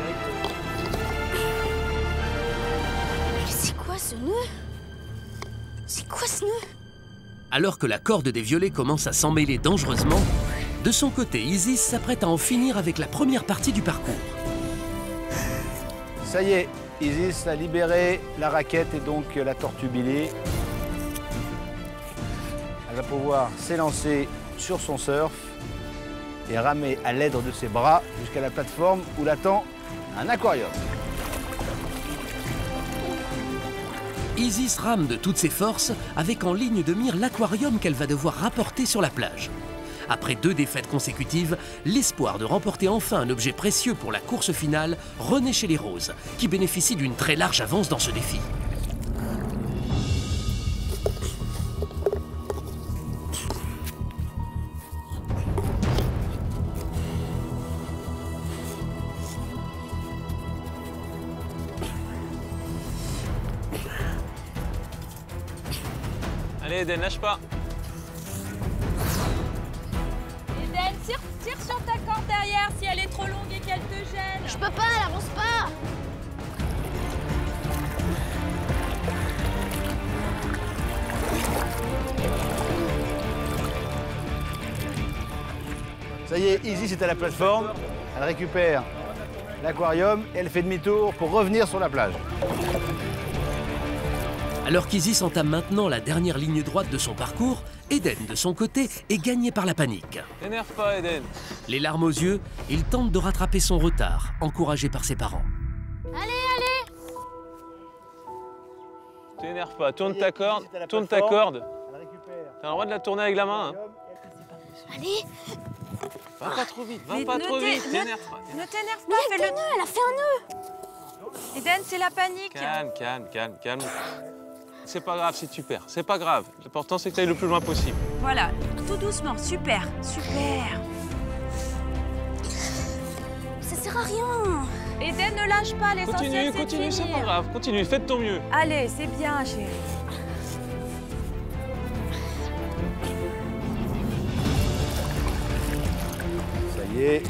Mais c'est quoi ce nœud? C'est quoi ce nœud? Alors que la corde des violets commence à s'emmêler dangereusement, de son côté, Isis s'apprête à en finir avec la première partie du parcours. Ça y est, Isis a libéré la raquette et donc la tortue Billy. Elle va pouvoir s'élancer sur son surf et ramer à l'aide de ses bras jusqu'à la plateforme où l'attend un aquarium. Isis rame de toutes ses forces avec en ligne de mire l'aquarium qu'elle va devoir rapporter sur la plage. Après 2 défaites consécutives, l'espoir de remporter enfin un objet précieux pour la course finale renaît chez les roses, qui bénéficient d'une très large avance dans ce défi. Allez, Eden, lâche pas. Eden, tire sur ta corde derrière si elle est trop longue et qu'elle te gêne. Je peux pas, elle avance pas. Ça y est, Isis est à la plateforme. Elle récupère l'aquarium et elle fait demi-tour pour revenir sur la plage. Alors qu'Isis entame maintenant la dernière ligne droite de son parcours, Eden, de son côté, est gagné par la panique. T'énerve pas, Eden. Les larmes aux yeux, il tente de rattraper son retard, encouragé par ses parents. Allez, allez! T'énerve pas, tourne ta corde. Tourne ta corde. T'as le droit de la tourner avec la main. Hein. Allez! Va pas trop vite, va pas trop vite, t'énerve pas. Ne t'énerve Mais pas, elle fais-le. fait nœud, elle a fait un nœud! Eden, c'est la panique. Calme. C'est pas grave si tu perds, c'est pas grave. L'important, c'est que tu ailles le plus loin possible. Voilà, tout doucement, super. Ça sert à rien! Eden, ne lâche pas, l'essentiel, c'est Continue, de c'est pas finir. grave. Continue, fais de ton mieux. Allez, c'est bien, chérie. Ça y est,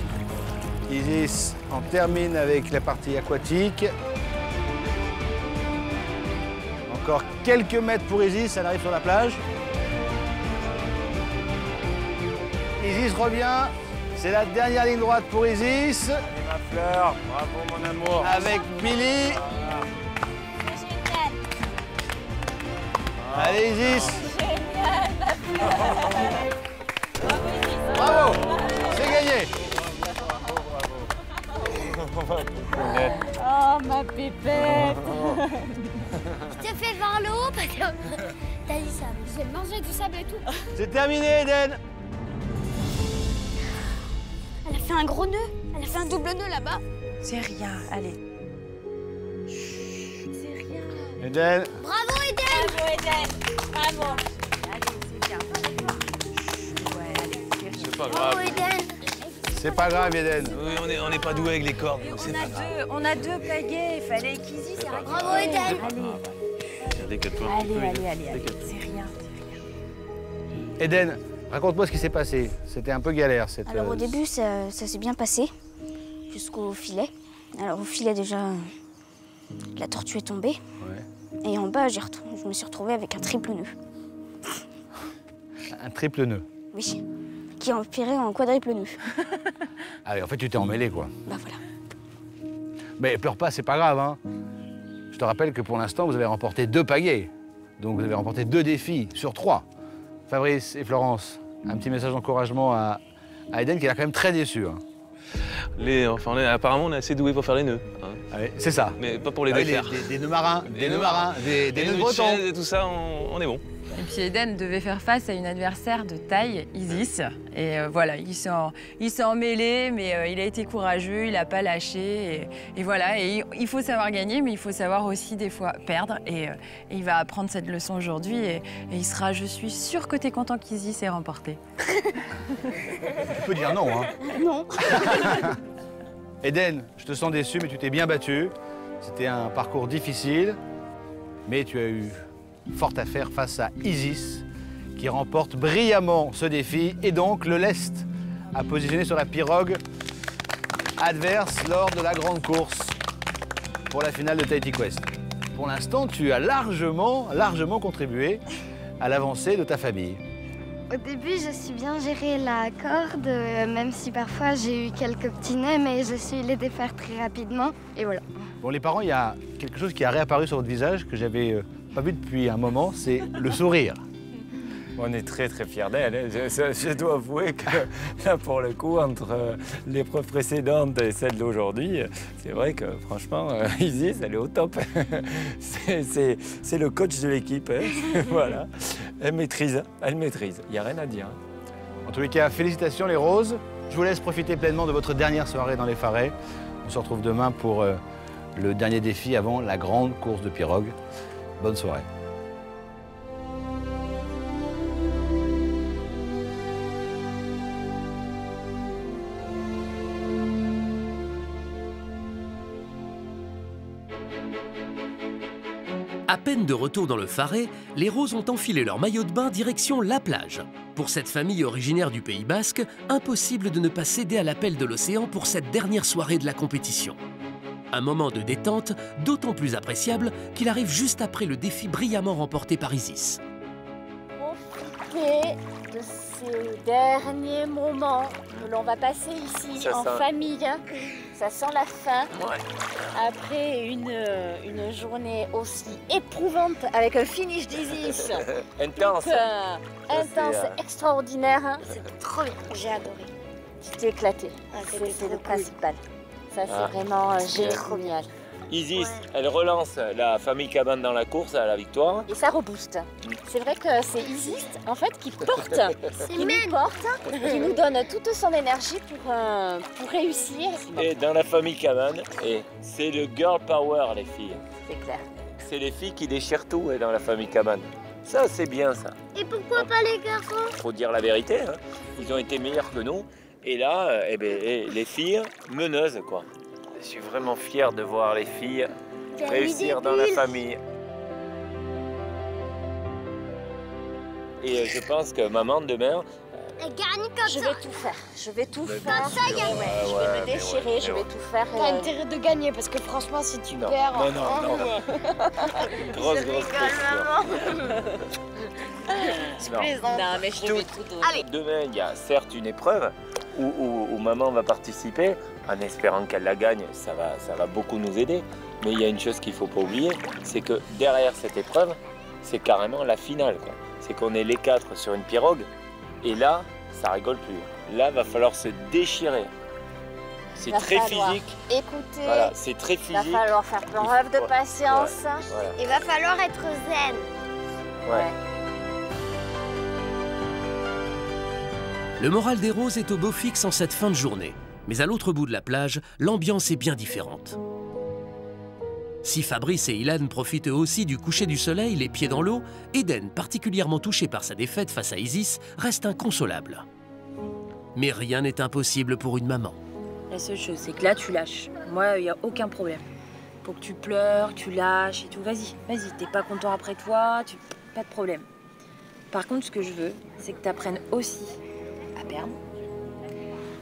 Isis en termine avec la partie aquatique. Encore quelques mètres pour Isis, elle arrive sur la plage. Isis revient, c'est la dernière ligne droite pour Isis. Allez, ma fleur, bravo mon amour. Avec Billy. Allez Isis. Bravo, c'est gagné. Oh, ma pépette. Je t'ai fait vers le haut parce que t'as dit ça. J'ai mangé du sable et tout. C'est terminé Eden. Elle a fait un gros nœud. Elle a fait un double nœud là-bas. C'est rien, allez. C'est rien. Eden. Bravo Eden! Bravo, Eden. Bravo. Allez, c'est bien. Ouais, allez, c'est rien. C'est pas Bravo grave. Eden! C'est pas grave Eden. Oui, on n'est pas doué avec les cordes, c'est pas grave. On a deux pagaies, il fallait qu'Isis s'arrête. Bravo Eden! Décale-toi. Allez, c'est rien. Eden, raconte-moi ce qui s'est passé. C'était un peu galère cette... Alors au début, ça s'est bien passé, jusqu'au filet. Alors au filet déjà, la tortue est tombée. Ouais. Et en bas, je me suis retrouvée avec un triple nœud. Un triple nœud. Oui, qui a empiré en quadruple nœud. Ah oui, en fait tu t'es emmêlé quoi. Bah voilà. Mais pleure pas, c'est pas grave hein. Je te rappelle que pour l'instant, vous avez remporté 2 pagaies. Donc vous avez remporté 2 défis sur 3. Fabrice et Florence, un petit message d'encouragement à Eden qui a l'air quand même très déçu. Hein. Apparemment, on est assez doué pour faire les nœuds. Hein. Ah oui, c'est ça. Mais pas pour les défaire. Des nœuds marins, des nœuds marins, des nœuds de breton. Et tout ça, on est bon. Et puis Eden devait faire face à une adversaire de taille, Isis. Et voilà, il s'est emmêlé, mais il a été courageux, il n'a pas lâché. Et voilà, et il faut savoir gagner, mais il faut savoir aussi des fois perdre. Et il va apprendre cette leçon aujourd'hui. Et il sera, je suis sûre que tu es content qu'Isis ait remporté. Tu peux dire non, hein. Non. Eden, je te sens déçu, mais tu t'es bien battu. C'était un parcours difficile, mais tu as eu forte affaire face à Isis, qui remporte brillamment ce défi et donc le leste à positionner sur la pirogue adverse lors de la grande course pour la finale de Tahiti Quest. Pour l'instant, tu as largement contribué à l'avancée de ta famille. Au début, je suis bien géré la corde, même si parfois j'ai eu quelques petits nœuds, mais je suis les défaire très rapidement. Et voilà. Bon, les parents, il y a quelque chose qui a réapparu sur votre visage que j'avais pas vu depuis un moment, c'est le sourire. On est très très fiers d'elle. Hein. Je dois avouer que là pour le coup, entre l'épreuve précédente et celle d'aujourd'hui, c'est vrai que franchement, Isis, elle est au top. C'est le coach de l'équipe. Hein. Voilà. Elle maîtrise. Il n'y a rien à dire. En tous les cas, félicitations les roses. Je vous laisse profiter pleinement de votre dernière soirée dans les Farais. On se retrouve demain pour le dernier défi avant la grande course de pirogue. Bonne soirée. À peine de retour dans le Farais, les roses ont enfilé leur maillot de bain direction la plage. Pour cette famille originaire du Pays Basque, impossible de ne pas céder à l'appel de l'océan pour cette dernière soirée de la compétition. Un moment de détente d'autant plus appréciable qu'il arrive juste après le défi brillamment remporté par Isis. Profitez de ces derniers moments que l'on va passer ici Ça en sent- famille. Ça sent la faim. Ouais. Après une journée aussi éprouvante avec un finish d'Isis. Intense. Intense, c'est, extraordinaire. Hein. C'était trop bien. J'ai adoré. Tu t'es éclaté. C'est le principal. Ça, c'est Ah. vraiment génial. Isis, elle relance la famille Cabane dans la course à la victoire. Et ça rebooste. C'est vrai que c'est Isis, en fait, qui porte, qui nous porte, qui nous donne toute son énergie pour réussir. Et dans la famille Cabane, et c'est le girl power, les filles. C'est clair. C'est les filles qui déchirent tout dans la famille Cabane. Ça, c'est bien, ça. Et pourquoi pas les garçons? Faut dire la vérité, hein. Ils ont été meilleurs que nous. Et là, les filles meneuses, quoi. Je suis vraiment fier de voir les filles réussir dans la famille. Et je pense que maman, demain, Elle gagne comme Je ça. vais tout faire. Je vais tout Mais faire. Comme ça, il y a- Ouais, je vais me déchirer, je vais tout faire. T'as intérêt de gagner parce que franchement, si tu Non, perds. non, non, non. Grosse pression. Non. Non, mais je vais tout donner. Allez. Demain, il y a certes une épreuve où maman va participer, en espérant qu'elle la gagne, ça va beaucoup nous aider. Mais il y a une chose qu'il ne faut pas oublier, c'est que derrière cette épreuve, c'est carrément la finale, quoi. C'est qu'on est les 4 sur une pirogue, et là, ça rigole plus. Là, va falloir se déchirer. C'est Va très falloir physique. Écoutez, Voilà, c'est très il va physique. falloir faire preuve de patience. Voilà. Il va falloir être zen. Ouais. Le moral des roses est au beau fixe en cette fin de journée. Mais à l'autre bout de la plage, l'ambiance est bien différente. Si Fabrice et Ilan profitent eux aussi du coucher du soleil, les pieds dans l'eau, Eden, particulièrement touché par sa défaite face à Isis, reste inconsolable. Mais rien n'est impossible pour une maman. La seule chose, c'est que là, tu lâches. Moi, il n'y a aucun problème. Faut que tu pleures, tu lâches et tout. Vas-y, vas-y. T'es pas content après toi, pas de problème. Par contre, ce que je veux, c'est que tu apprennes aussi à perdre.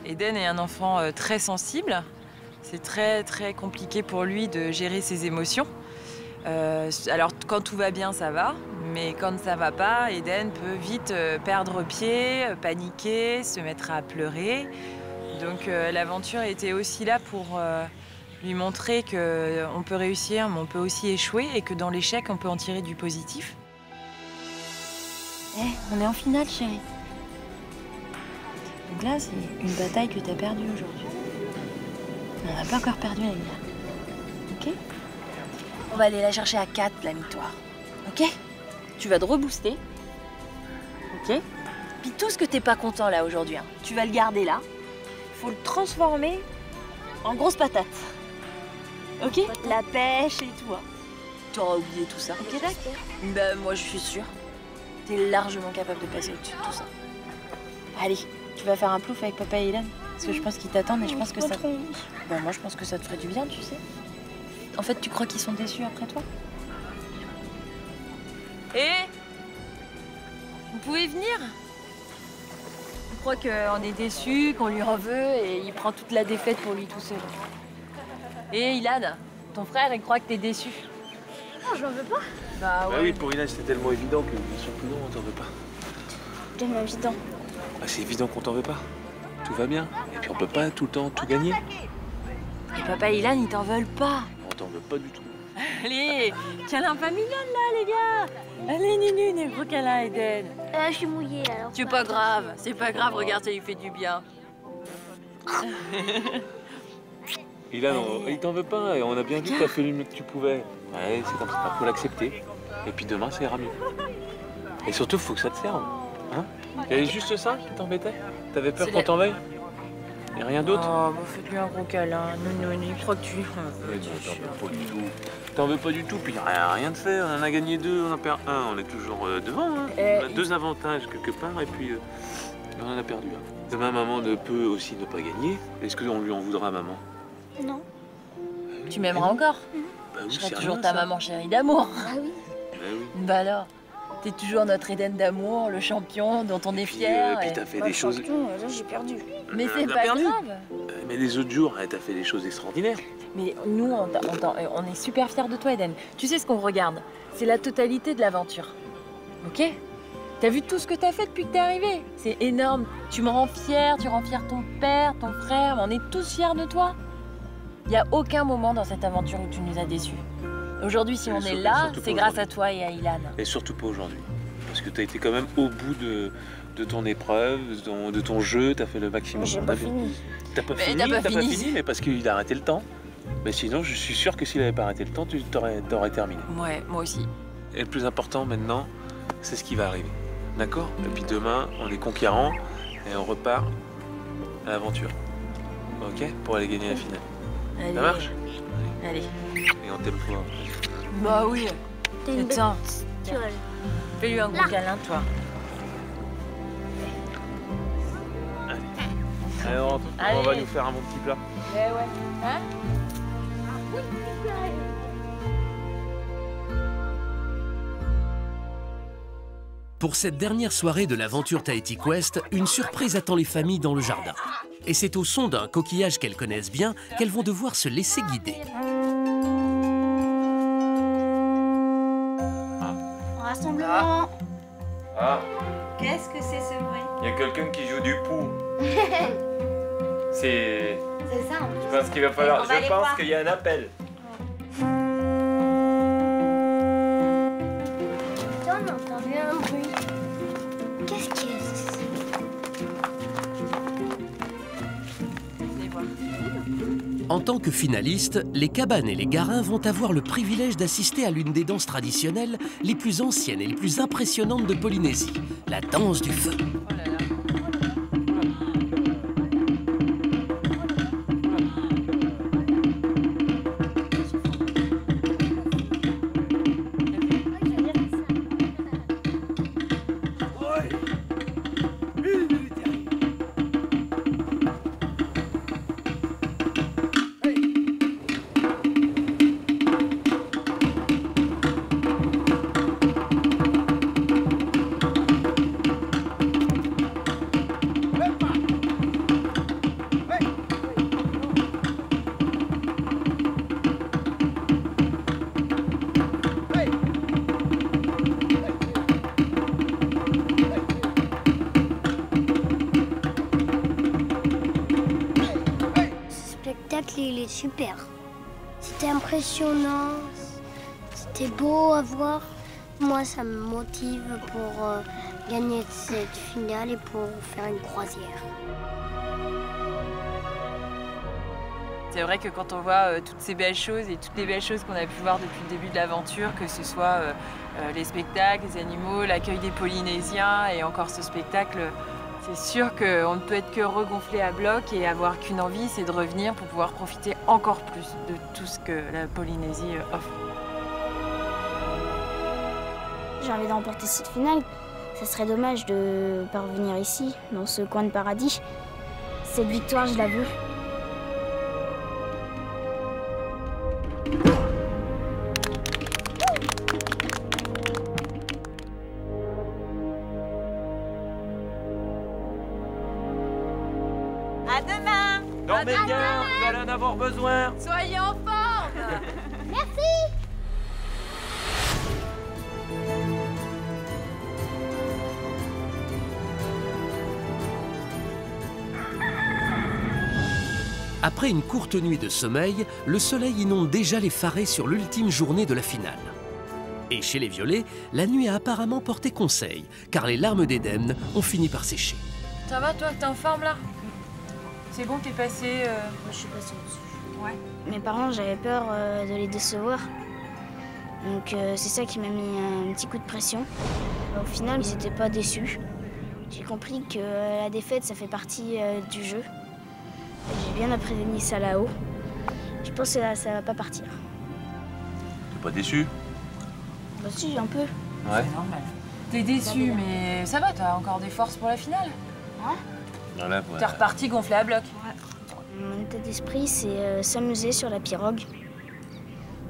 Eden est un enfant très sensible. C'est très, très compliqué pour lui de gérer ses émotions. Alors, quand tout va bien, ça va. Mais quand ça va pas, Eden peut vite perdre pied, paniquer, se mettre à pleurer. Donc l'aventure était aussi là pour lui montrer qu'on peut réussir, mais on peut aussi échouer et que dans l'échec, on peut en tirer du positif. On est en finale, chérie. Donc là, c'est une bataille que tu as perdue aujourd'hui. On n'a pas encore perdu la guerre. Ok? On va aller la chercher à 4, la victoire. Ok? Tu vas te rebooster. Ok? Puis tout ce que t'es pas content là aujourd'hui, hein, tu vas le garder là. Faut le transformer en grosse patate. Ok? La pêche et tout. Hein. T'auras oublié tout ça. Ok, d'accord? Ben moi je suis sûre. T'es largement capable de passer au-dessus de tout ça. Allez, tu vas faire un plouf avec papa et Hélène. Parce que je pense qu'ils t'attendent et je pense que ça... Ben moi je pense que ça te ferait du bien, tu sais. En fait, tu crois qu'ils sont déçus après toi? Vous pouvez venir? Il croit qu'on est déçu, qu'on lui en veut et il prend toute la défaite pour lui tout seul. Et Ilan, ton frère, il croit que t'es déçu. Non, je n'en veux pas. Bah ouais. Bah oui, pour Ilan, c'était tellement évident que bien sûr que non, on t'en veut pas. Tellement évident. Bah, c'est évident qu'on t'en veut pas. Tout va bien. Et puis on peut pas tout le temps tout gagner. Et papa et Ilan, ils t'en veulent pas. On t'en veut pas du tout. Allez, câlin familial là, les gars. Allez, Nunu, un gros câlin, Eden. Je suis mouillée là. Alors C'est pas grave, c'est pas grave, regarde, ça lui fait du bien. Ilan, il t'en veut pas. Et on a bien vu que t'as fait le mieux que tu pouvais. Ouais, c'est comme ça, faut l'accepter. Et puis demain, ça ira mieux. Et surtout, faut que ça te serve. Hein? Il y avait juste ça qui t'embêtait? T'avais peur qu'on t'en veuille? Et rien d'autre? Oh, bah faites-lui un gros câlin. Non, il croit que tu... Mais non, t'en veux pas du tout. T'en veux pas du tout, puis rien de fait. On en a gagné 2, on en perd 1. On est toujours devant. Hein. On a 2 avantages quelque part et puis on en a perdu 1. Demain, maman ne peut aussi ne pas gagner. Est-ce qu'on lui en voudra à maman? Non. Tu m'aimeras encore? Bah oui, Je serai c'est toujours rien, ta ça. maman chérie d'amour. Ah oui. Bah oui. Bah alors, t'es toujours notre Eden d'amour, le champion dont on est fier. puis t'as fait des choses... Là, j'ai perdu. Mais c'est T'as pas perdu. grave. Mais les autres jours, t'as fait des choses extraordinaires. Mais nous, on est super fiers de toi, Eden. Tu sais ce qu'on regarde? C'est la totalité de l'aventure. Ok? T'as vu tout ce que t'as fait depuis que t'es arrivé? C'est énorme. Tu me rends fière, tu rends fier ton père, ton frère. On est tous fiers de toi. Il n'y a aucun moment dans cette aventure où tu nous as déçus. Aujourd'hui, si on est là, c'est grâce à toi et à Ilan. Et surtout pas aujourd'hui. Parce que t'as été quand même au bout de ton épreuve, de ton jeu, t'as fait le maximum. J'ai pas fini. T'as pas fini, mais parce qu'il a arrêté le temps. Mais sinon, je suis sûr que s'il avait pas arrêté le temps, tu t'aurais terminé. Ouais, moi aussi. Et le plus important maintenant, c'est ce qui va arriver. D'accord? Et puis demain, on est conquérant et on repart à l'aventure. Ok? Pour aller gagner la finale. Allez. Ça marche? Allez. Et on t'aime fort. Bah oui. Attends. Tu vois. Fais-lui un gros câlin, toi. Allez, on rentre. Allez. On va nous faire un bon petit plat. Eh ouais. Hein? Pour cette dernière soirée de l'aventure Tahiti Quest, une surprise attend les familles dans le jardin. Et c'est au son d'un coquillage qu'elles connaissent bien qu'elles vont devoir se laisser guider. Rassemblement. Ah, Qu'est-ce que c'est ce bruit? il y a quelqu'un qui joue du pou. C'est... C'est ça. Je pense qu'il va falloir... On va aller Je pense voir. qu'il y a un appel. On a entendu un bruit. Qu'est-ce que c'est? En tant que finalistes, les cabanes et les garins vont avoir le privilège d'assister à l'une des danses traditionnelles les plus anciennes et les plus impressionnantes de Polynésie, la danse du feu. Il est super. C'était impressionnant, c'était beau à voir. Moi, ça me motive pour gagner cette finale et pour faire une croisière. C'est vrai que quand on voit toutes ces belles choses et toutes les belles choses qu'on a pu voir depuis le début de l'aventure, que ce soit les spectacles, les animaux, l'accueil des Polynésiens et encore ce spectacle, c'est sûr qu'on ne peut être que regonflé à bloc et avoir qu'une envie, c'est de revenir pour pouvoir profiter encore plus de tout ce que la Polynésie offre. J'ai envie de remporter cette finale. Ça serait dommage de ne pas revenir ici, dans ce coin de paradis. Cette victoire, je la veux. À demain! Dormez bien, vous allez en avoir besoin. Soyez en forme! Merci! Après une courte nuit de sommeil, le soleil inonde déjà les Farés sur l'ultime journée de la finale. Et chez les Violets, la nuit a apparemment porté conseil, car les larmes d'Éden ont fini par sécher. Ça va toi, t'es en forme là? C'est bon, t'es passé... Je suis passée au-dessus. Ouais. Mes parents, j'avais peur de les décevoir. Donc c'est ça qui m'a mis un petit coup de pression. Au final, ils n'étaient pas déçus. J'ai compris que la défaite, ça fait partie du jeu. J'ai bien appris ça là-haut. Je pense que ça va pas partir. T'es pas déçu? Bah si, un peu. Ouais. C'est normal. T'es déçu, mais ça va, t'as encore des forces pour la finale. Ouais. Voilà, T'es voilà. reparti gonflé à bloc. Mon état d'esprit, c'est s'amuser sur la pirogue.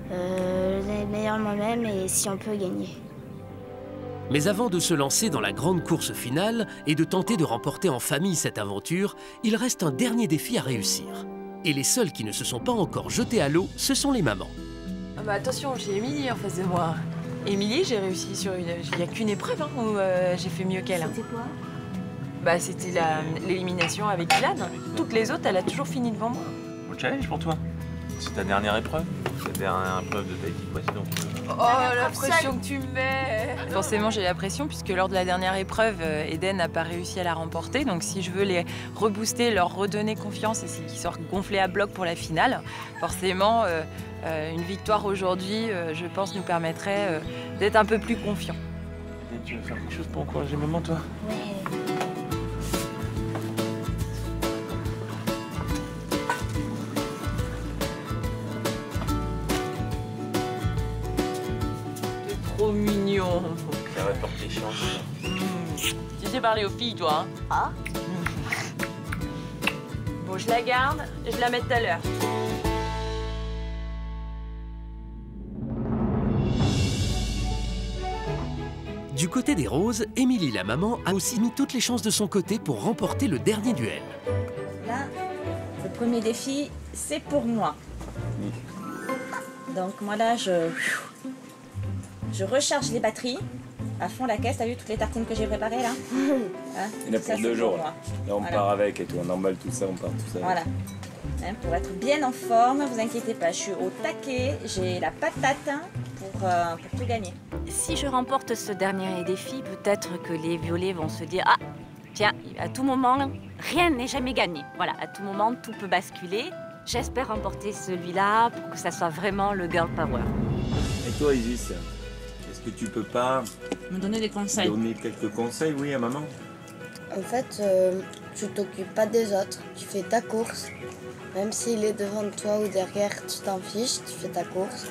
Donner le meilleur de moi-même et si on peut gagner. Mais avant de se lancer dans la grande course finale et de tenter de remporter en famille cette aventure, il reste un dernier défi à réussir. Et les seuls qui ne se sont pas encore jetés à l'eau, ce sont les mamans. Ah bah attention, j'ai Émilie en face de moi. Émilie, j'ai réussi sur une... Il n'y a qu'une épreuve hein, où j'ai fait mieux qu'elle. C'était quoi? Bah, c'était l'élimination avec Ilan. Toutes les autres, elle a toujours fini devant moi. Bon challenge pour toi. C'est ta dernière épreuve. C'est la dernière épreuve de Tahiti Quest, donc... Oh, la pression que tu me mets! Forcément, j'ai la pression, puisque lors de la dernière épreuve, Eden n'a pas réussi à la remporter. Donc, si je veux les rebooster, leur redonner confiance et qu'ils soient gonflés à bloc pour la finale, forcément, une victoire aujourd'hui, je pense, nous permettrait d'être un peu plus confiants. Tu veux faire quelque chose pour encourager maman, toi? Oui. Trop mignon. Ça va porter chance. Tu sais parler aux filles, toi, hein? Ah. Bon, je la garde, je la mets tout à l'heure. Du côté des roses, Émilie, la maman, a aussi mis toutes les chances de son côté pour remporter le dernier duel. Là, le premier défi, c'est pour moi. Donc moi là, je recharge les batteries. À fond la caisse, t'as vu toutes les tartines que j'ai préparées là hein? Il y en a pour 2 jours. Là, on part avec et tout, on emballe tout ça, on part tout ça. Voilà. Hein, pour être bien en forme, vous inquiétez pas, je suis au taquet, j'ai la patate pour tout gagner. Si je remporte ce dernier défi, peut-être que les violets vont se dire « Ah, tiens, à tout moment, rien n'est jamais gagné. » Voilà, à tout moment, tout peut basculer. J'espère remporter celui-là pour que ça soit vraiment le girl power. Et toi, Isis, est-ce que tu peux pas me donner des conseils? Donner quelques conseils, oui, à maman? En fait, tu t'occupes pas des autres, tu fais ta course. Même s'il est devant toi ou derrière, tu t'en fiches, tu fais ta course.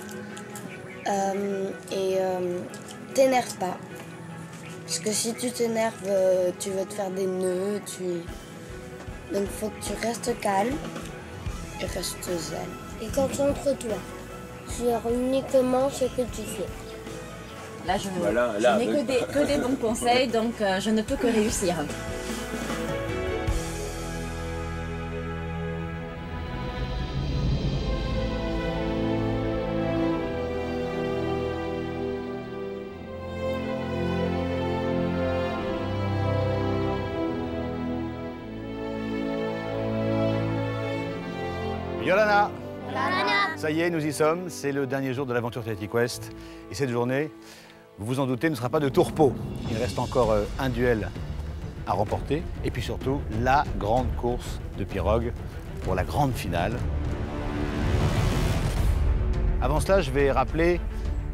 T'énerve pas. Parce que si tu t'énerves, tu veux te faire des nœuds. Donc il faut que tu restes calme et reste zen. Et concentre-toi sur uniquement ce que tu fais. Là, je n'ai que des bons conseils, donc je ne peux que réussir. Yolana! Ça y est, nous y sommes. C'est le dernier jour de l'aventure Tahiti Quest. Et cette journée, vous vous en doutez, ne sera pas de tourpeau. Il reste encore un duel à remporter. Et puis surtout, la grande course de pirogue pour la grande finale. Avant cela, je vais rappeler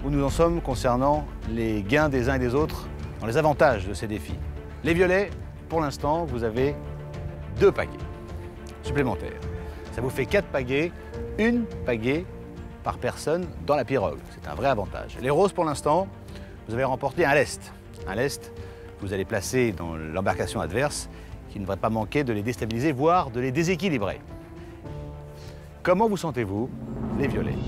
où nous en sommes concernant les gains des uns et des autres dans les avantages de ces défis. Les violets, pour l'instant, vous avez 2 pagaies supplémentaires. Ça vous fait 4 pagaies, 1 pagaie par personne dans la pirogue. C'est un vrai avantage. Les roses, pour l'instant, vous avez remporté un lest. Un lest que vous allez placer dans l'embarcation adverse qui ne devrait pas manquer de les déstabiliser, voire de les déséquilibrer. Comment vous sentez-vous, les violets?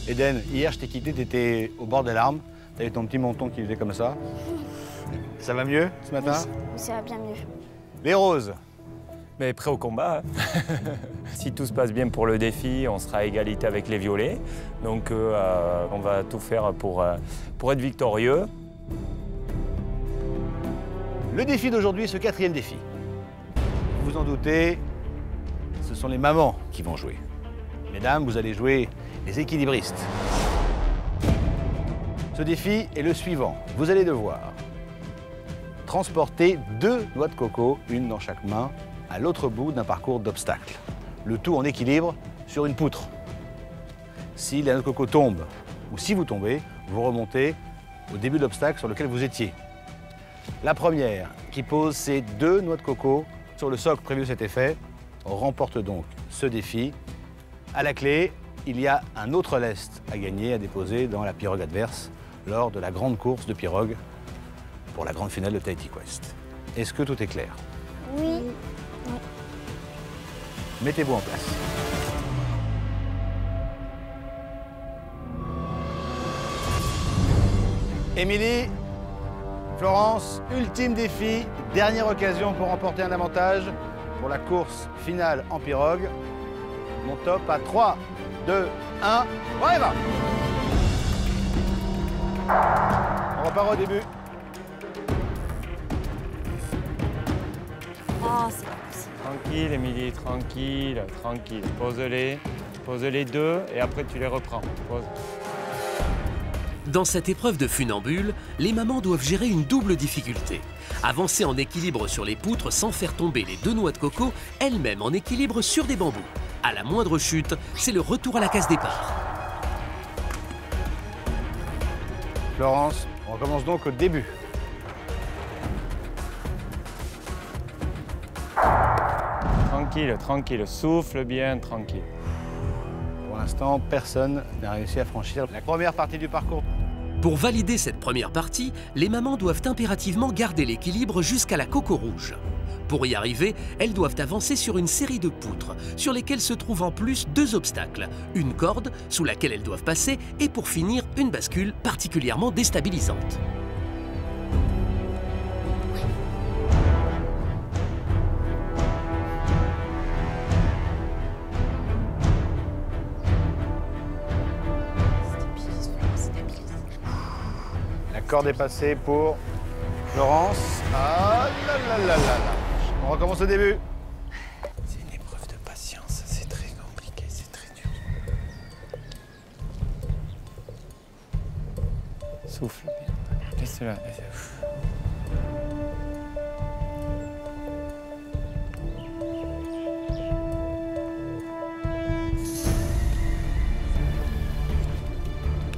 Eden, hier, je t'ai quitté, tu étais au bord des larmes. Tu avais ton petit menton qui faisait comme ça. Ça va mieux ce matin? Oui, ça va bien mieux. Les roses? Mais prêt au combat. Si tout se passe bien pour le défi, on sera à égalité avec les violets. Donc on va tout faire pour être victorieux. Le défi d'aujourd'hui, ce 4e défi. Vous vous en doutez, ce sont les mamans qui vont jouer. Mesdames, vous allez jouer les équilibristes. Ce défi est le suivant. Vous allez devoir transporter 2 noix de coco, une dans chaque main, à l'autre bout d'un parcours d'obstacles. Le tout en équilibre sur une poutre. Si la noix de coco tombe, ou si vous tombez, vous remontez au début de l'obstacle sur lequel vous étiez. La première, qui pose ses 2 noix de coco sur le socle prévu cet effet, remporte donc ce défi. À la clé, il y a un autre lest à gagner, à déposer dans la pirogue adverse lors de la grande course de pirogue pour la grande finale de Tahiti Quest. Est-ce que tout est clair? Oui. Mettez-vous en place. Émilie, Florence, ultime défi, dernière occasion pour remporter un avantage pour la course finale en pirogue. Mon top à 3, 2, 1, on y va! On repart au début. Oh, c'est pas possible. Tranquille, Émilie, tranquille, tranquille. Pose-les. Pose-les deux et après tu les reprends. Pose. Dans cette épreuve de funambule, les mamans doivent gérer une double difficulté. Avancer en équilibre sur les poutres sans faire tomber les 2 noix de coco, elles-mêmes en équilibre sur des bambous. À la moindre chute, c'est le retour à la case départ. Florence, on recommence donc au début. Tranquille, tranquille. Souffle bien, tranquille. Pour l'instant, personne n'a réussi à franchir la première partie du parcours. Pour valider cette première partie, les mamans doivent impérativement garder l'équilibre jusqu'à la coco rouge. Pour y arriver, elles doivent avancer sur une série de poutres, sur lesquelles se trouvent en plus 2 obstacles. Une corde, sous laquelle elles doivent passer, et pour finir, une bascule particulièrement déstabilisante. La corde est passée pour Florence. Ah là là là là là. On recommence au début. C'est une épreuve de patience, c'est très compliqué, c'est très dur. Souffle bien. Laisse-la.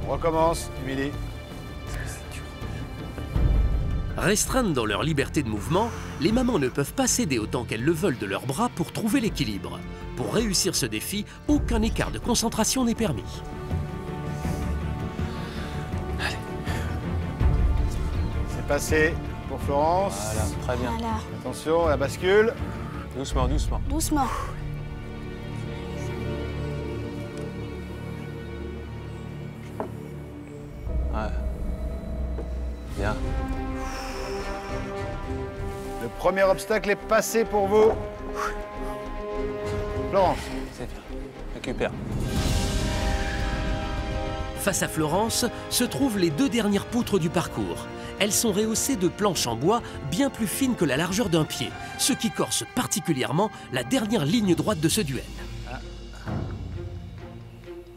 On recommence, Émilie. Restreintes dans leur liberté de mouvement, les mamans ne peuvent pas céder autant qu'elles le veulent de leurs bras pour trouver l'équilibre. Pour réussir ce défi, aucun écart de concentration n'est permis. Allez. C'est passé pour Florence. Voilà, très bien. Voilà. Attention, la bascule. Doucement, doucement. Doucement. Ouais. Bien. Le premier obstacle est passé pour vous. Florence. C'est bien. Récupère. Face à Florence se trouvent les 2 dernières poutres du parcours. Elles sont rehaussées de planches en bois bien plus fines que la largeur d'un pied, ce qui corse particulièrement la dernière ligne droite de ce duel.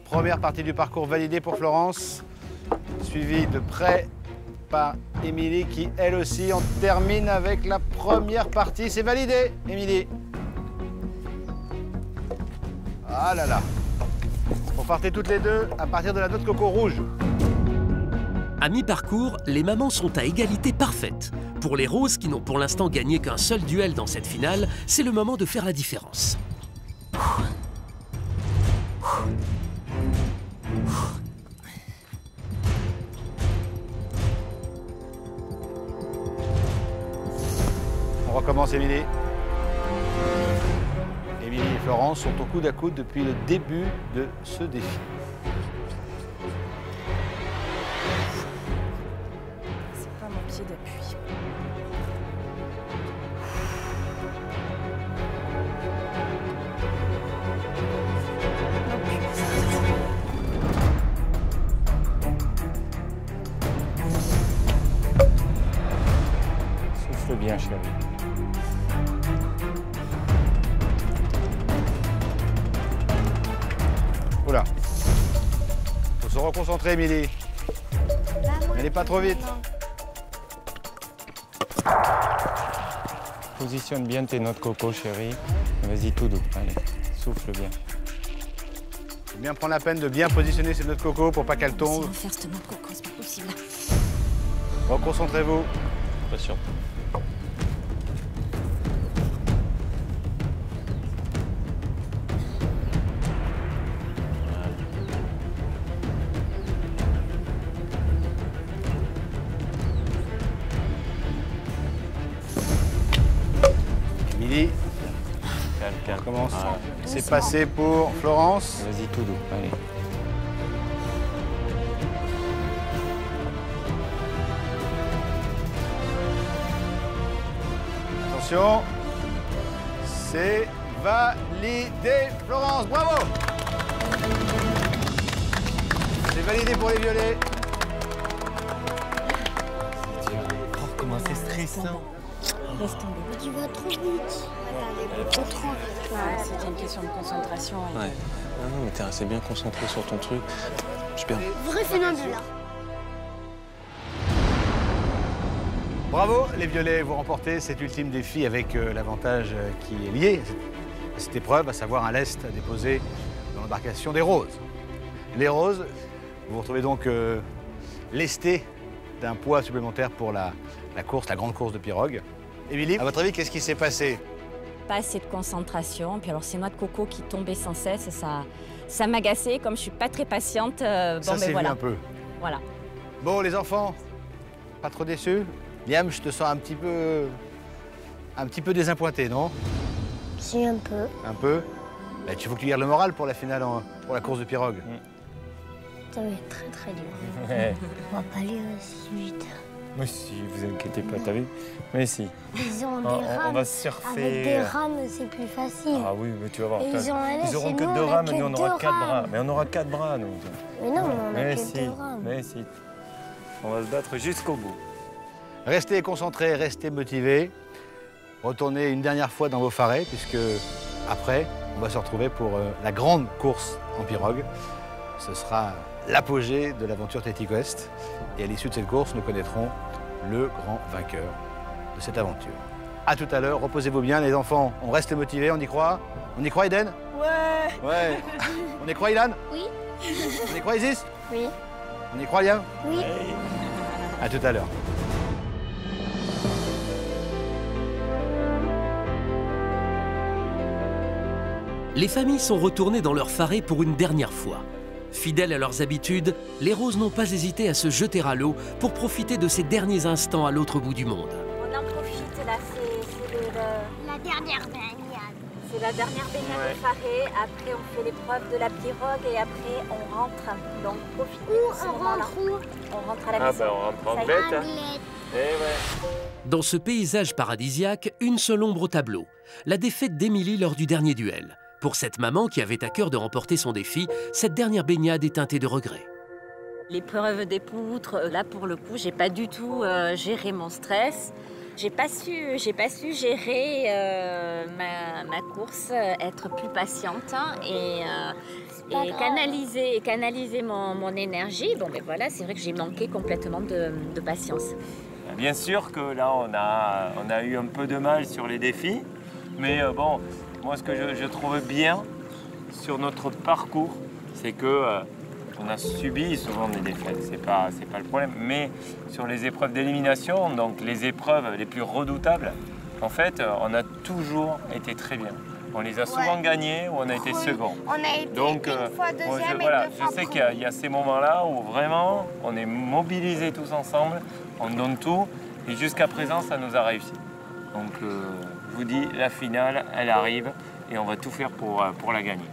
Première partie du parcours validée pour Florence, suivie de près par Émilie qui, elle aussi, en termine avec la première partie. C'est validé, Émilie. Ah là là. Vous partez toutes les deux à partir de la noix de coco rouge. À mi-parcours, les mamans sont à égalité parfaite. Pour les roses qui n'ont pour l'instant gagné qu'un seul duel dans cette finale, c'est le moment de faire la différence. On recommence, Émilie. Émilie et Florence sont au coude à coude depuis le début de ce défi. C'est pas mon pied d'appui. Souffle bien, chérie. Oula. Faut se reconcentrer, Émilie. N'allez pas trop vite. Positionne bien tes noix de coco, chérie. Vas-y, tout doux. Allez, souffle bien. Faut bien prendre la peine de bien positionner ces noix de coco pour pas qu'elles tombent. On va faire cette noix de coco, c'est pas possible. Reconcentrez-vous. Pression. Émilie, Calme, calme. on commence. Voilà. C'est passé pour Florence. Vas-y, tout doux. Allez. Attention. C'est validé, Florence. Bravo. C'est validé pour les violets. stressant. Laisse tomber. Tu vas trop vite. Trop vite. C'était une question de concentration. Ouais. Non, mais t'es resté bien concentré sur ton truc. Super. Vrai phénomène là. Bravo les violets, vous remportez cet ultime défi avec l'avantage qui est lié à cette épreuve, à savoir un lest à déposer dans l'embarcation des roses. Les roses, vous vous retrouvez donc lestés d'un poids supplémentaire pour la course, la grande course de pirogue. Émilie, à votre avis, qu'est-ce qui s'est passé? Pas assez de concentration. Puis alors ces noix de coco qui tombaient sans cesse, ça m'agaçait. Comme je suis pas très patiente, Ça s'est vu un peu. Voilà. Bon les enfants, pas trop déçus? Liam, je te sens un petit peu désappointé, non? Si, un peu. Un peu? Bah, il faut que tu gardes le moral pour la finale, pour la course de pirogue. Ça va être très très dur. On va pas aller aussi vite. Mais si, vous inquiétez pas, t'as vu? Mais si. Ils ont des rames. On va surfer. Avec des rames, c'est plus facile. Ah oui, mais tu vas voir. Ils auront que 2 rames, mais on aura 4 bras. Mais on aura 4 bras, nous. Mais non, on a que 2 rames. Mais si. On va se battre jusqu'au bout. Restez concentrés, restez motivés. Retournez une dernière fois dans vos farets, puisque après, on va se retrouver pour la grande course en pirogue. Ce sera l'apogée de l'aventure Tahiti Quest. Et à l'issue de cette course, nous connaîtrons le grand vainqueur de cette aventure. À tout à l'heure, reposez-vous bien les enfants. On reste motivés, on y croit? On y croit Eden? Ouais. Ouais. On y croit Ilan? Oui. On y croit Isis? Oui. On y croit Liam? Oui. À tout à l'heure. Les familles sont retournées dans leur faré pour une dernière fois. Fidèles à leurs habitudes, les roses n'ont pas hésité à se jeter à l'eau pour profiter de ces derniers instants à l'autre bout du monde. On en profite là, c'est La dernière baignade. C'est la dernière baignade de faré. Après, on fait l'épreuve de la pirogue et après, on rentre. Donc, profitez de ce moment-là. On rentre à la maison. Ah ben, on rentre en bête. Hein. Eh ouais. Dans ce paysage paradisiaque, une seule ombre au tableau, la défaite d'Émilie lors du dernier duel. Pour cette maman qui avait à cœur de remporter son défi, cette dernière baignade est teintée de regrets. L'épreuve des poutres, là pour le coup, j'ai pas du tout géré mon stress. J'ai pas su gérer ma course, être plus patiente et canaliser mon énergie. Bon ben voilà, c'est vrai que j'ai manqué complètement de patience. Bien sûr que là, on a eu un peu de mal sur les défis, mais bon, moi ce que je trouve bien sur notre parcours, c'est que on a subi souvent des défaites, c'est pas le problème, mais sur les épreuves d'élimination, donc les épreuves les plus redoutables, en fait, on a toujours été très bien. On les a souvent gagnés ou on a été second. On a été donc, une fois deuxième je sais qu'il y a ces moments-là où vraiment on est mobilisés tous ensemble, on donne tout et jusqu'à présent ça nous a réussi. Donc je vous dis, la finale, elle arrive et on va tout faire pour la gagner.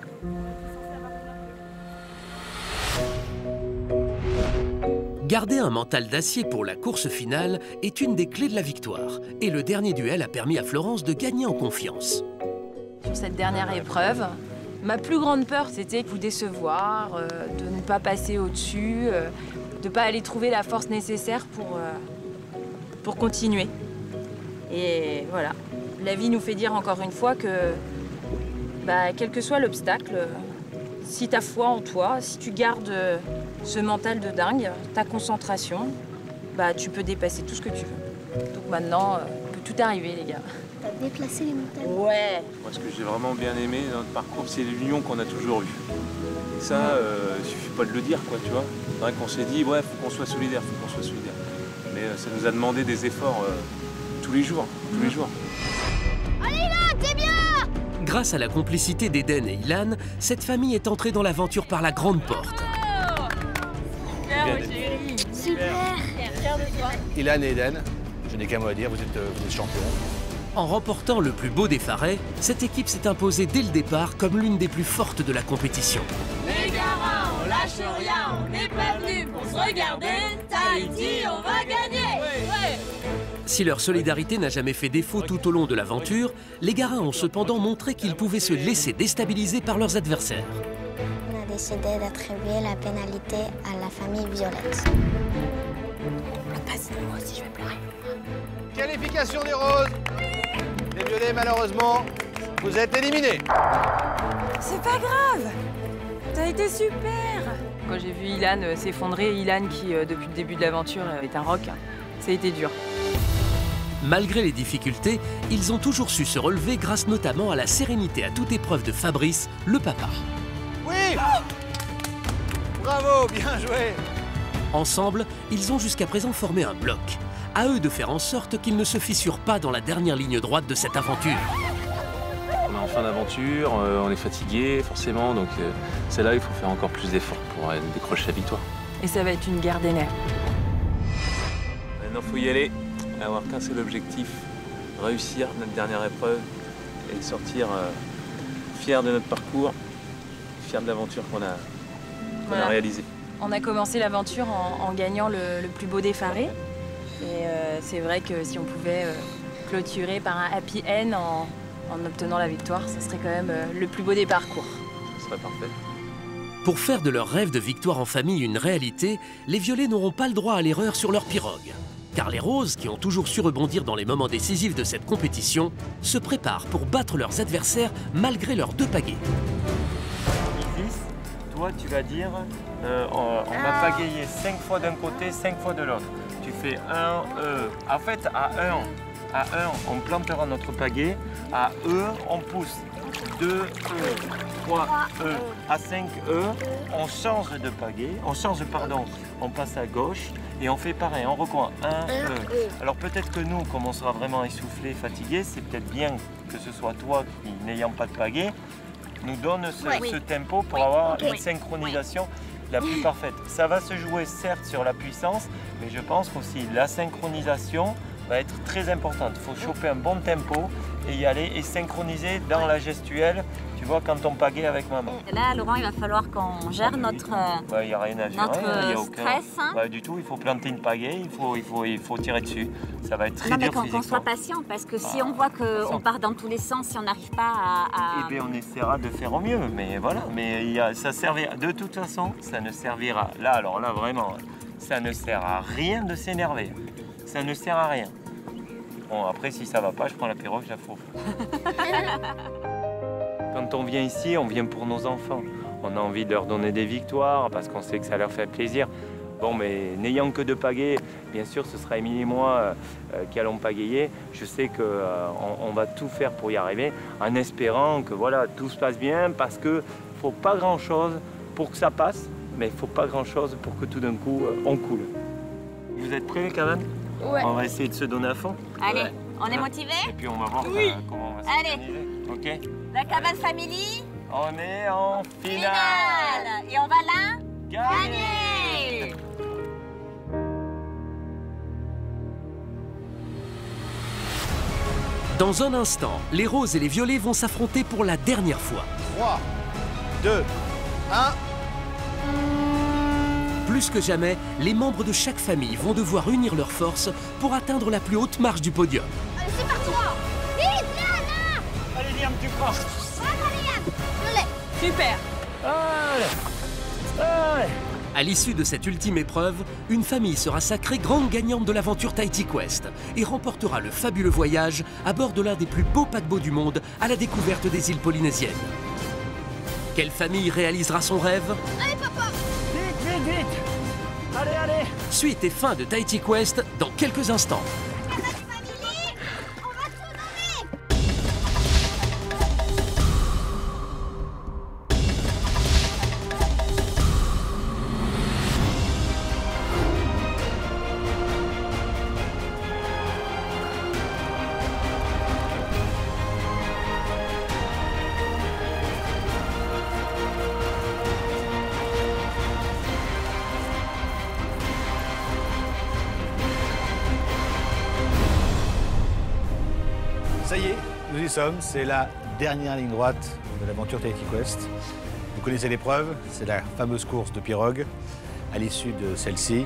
Garder un mental d'acier pour la course finale est une des clés de la victoire. Et le dernier duel a permis à Florence de gagner en confiance. Sur cette dernière épreuve, ma plus grande peur, c'était de vous décevoir, de ne pas passer au-dessus, de ne pas aller trouver la force nécessaire pour continuer. Et voilà, la vie nous fait dire encore une fois que, quel que soit l'obstacle, si tu as foi en toi, si tu gardes ce mental de dingue, ta concentration, tu peux dépasser tout ce que tu veux. Donc maintenant, peut tout arriver, les gars. T'as déplacé les montagnes? Ouais. Moi, ce que j'ai vraiment bien aimé dans notre parcours, c'est l'union qu'on a toujours eue. Et ça, il suffit pas de le dire, quoi, tu vois. C'est vrai qu'on s'est dit, ouais, faut qu'on soit solidaire, faut qu'on soit solidaire. Mais ça nous a demandé des efforts tous les jours, Allez là, t'es bien! Grâce à la complicité d'Eden et Ilan, cette famille est entrée dans l'aventure par la grande porte. Super! Ilan et Eden, je n'ai qu'un mot à dire, vous êtes champions. En remportant le plus beau des farets, cette équipe s'est imposée dès le départ comme l'une des plus fortes de la compétition. Les gamins, on lâche rien, on n'est pas venus pour se regarder. Tahiti, on va gagner! Ouais. Si leur solidarité n'a jamais fait défaut tout au long de l'aventure, les Garins ont cependant montré qu'ils pouvaient se laisser déstabiliser par leurs adversaires. On a décidé d'attribuer la pénalité à la famille Violette. Vas-y, moi aussi je vais pleurer. Qualification des roses. Les violets, malheureusement, vous êtes éliminés. C'est pas grave. T'as été super. Quand j'ai vu Ilan s'effondrer, Ilan qui, depuis le début de l'aventure, est un roc, ça a été dur. Malgré les difficultés, ils ont toujours su se relever grâce notamment à la sérénité à toute épreuve de Fabrice, le papa. Oui! Bravo, bien joué! Ensemble, ils ont jusqu'à présent formé un bloc. À eux de faire en sorte qu'ils ne se fissurent pas dans la dernière ligne droite de cette aventure. On est en fin d'aventure, on est fatigué forcément, donc c'est là où il faut faire encore plus d'efforts pour décrocher la victoire. Et ça va être une guerre des nerfs. Maintenant, il faut y aller, avoir qu'un seul objectif, réussir notre dernière épreuve et sortir fiers de notre parcours, fiers de l'aventure qu'on a réalisée. On a commencé l'aventure en gagnant le plus beau des farés. Et c'est vrai que si on pouvait clôturer par un happy end en obtenant la victoire, ce serait quand même le plus beau des parcours. Ce serait parfait. Pour faire de leur rêve de victoire en famille une réalité, les violets n'auront pas le droit à l'erreur sur leur pirogue. Car les roses, qui ont toujours su rebondir dans les moments décisifs de cette compétition, se préparent pour battre leurs adversaires malgré leurs 2 pagaies. Isis, toi tu vas dire, on va pagayer 5 fois d'un côté, 5 fois de l'autre. Tu fais 1 E. En fait, à 1, on plantera notre pagaie. À E, on pousse 2 E, 3 E. À 5 E, on change de pagaie. On passe à gauche et on fait pareil. On recommence 1 E. Alors peut-être que nous, comme on sera vraiment essoufflé, fatigué, c'est peut-être bien que ce soit toi qui, n'ayant pas de pagaie, nous donne ce tempo pour avoir une synchronisation la plus parfaite. Ça va se jouer certes sur la puissance, mais je pense qu'aussi la synchronisation va être très importante. Il faut choper un bon tempo et y aller et synchroniser dans la gestuelle, tu vois, quand on pagaie avec maman. Là, Laurent, il va falloir qu'on gère notre il n'y a rien à gérer, il n'y a aucun stress. Du tout, il faut planter une pagaie, il faut tirer dessus. Ça va être très dur physiquement. Qu'on soit patient, parce que si on voit qu'on part dans tous les sens, si on n'arrive pas à... Eh bien, on essaiera de faire au mieux, mais voilà. Mais ça servira, de toute façon, ça ne servira, là, alors là, vraiment, ça ne sert à rien de s'énerver. Ça ne sert à rien. Bon, après, si ça va pas, je prends la pirogue, je la fous. Quand on vient ici, on vient pour nos enfants. On a envie de leur donner des victoires parce qu'on sait que ça leur fait plaisir. Bon, mais n'ayant que 2 pagaies, bien sûr, ce sera Émilie et moi qui allons pagayer. Je sais qu'on va tout faire pour y arriver, en espérant que voilà, tout se passe bien, parce qu'il ne faut pas grand-chose pour que ça passe, mais il ne faut pas grand-chose pour que tout d'un coup, on coule. Vous êtes prêts, les cabanes? Ouais. On va essayer de se donner à fond. Allez, on est motivés? Et puis on va voir comment on va s'organiser. Ok. La cabane family. On est en finale. Et on va là gagner. Dans un instant, les roses et les violets vont s'affronter pour la dernière fois. 3, 2, 1... Plus que jamais, les membres de chaque famille vont devoir unir leurs forces pour atteindre la plus haute marche du podium. Allez, c'est parti! Vite, là! Allez, Liam, tu prends. Bravo, Liam! Je l'ai! Super! Allez. À l'issue de cette ultime épreuve, une famille sera sacrée grande gagnante de l'aventure Tahiti Quest et remportera le fabuleux voyage à bord de l'un des plus beaux paquebots du monde à la découverte des îles polynésiennes. Quelle famille réalisera son rêve? Allez, papa! Vite! Allez! Suite et fin de Tahiti Quest dans quelques instants. Ça y est, nous y sommes. C'est la dernière ligne droite de l'aventure Tahiti Quest. Vous connaissez l'épreuve, c'est la fameuse course de pirogue. À l'issue de celle-ci,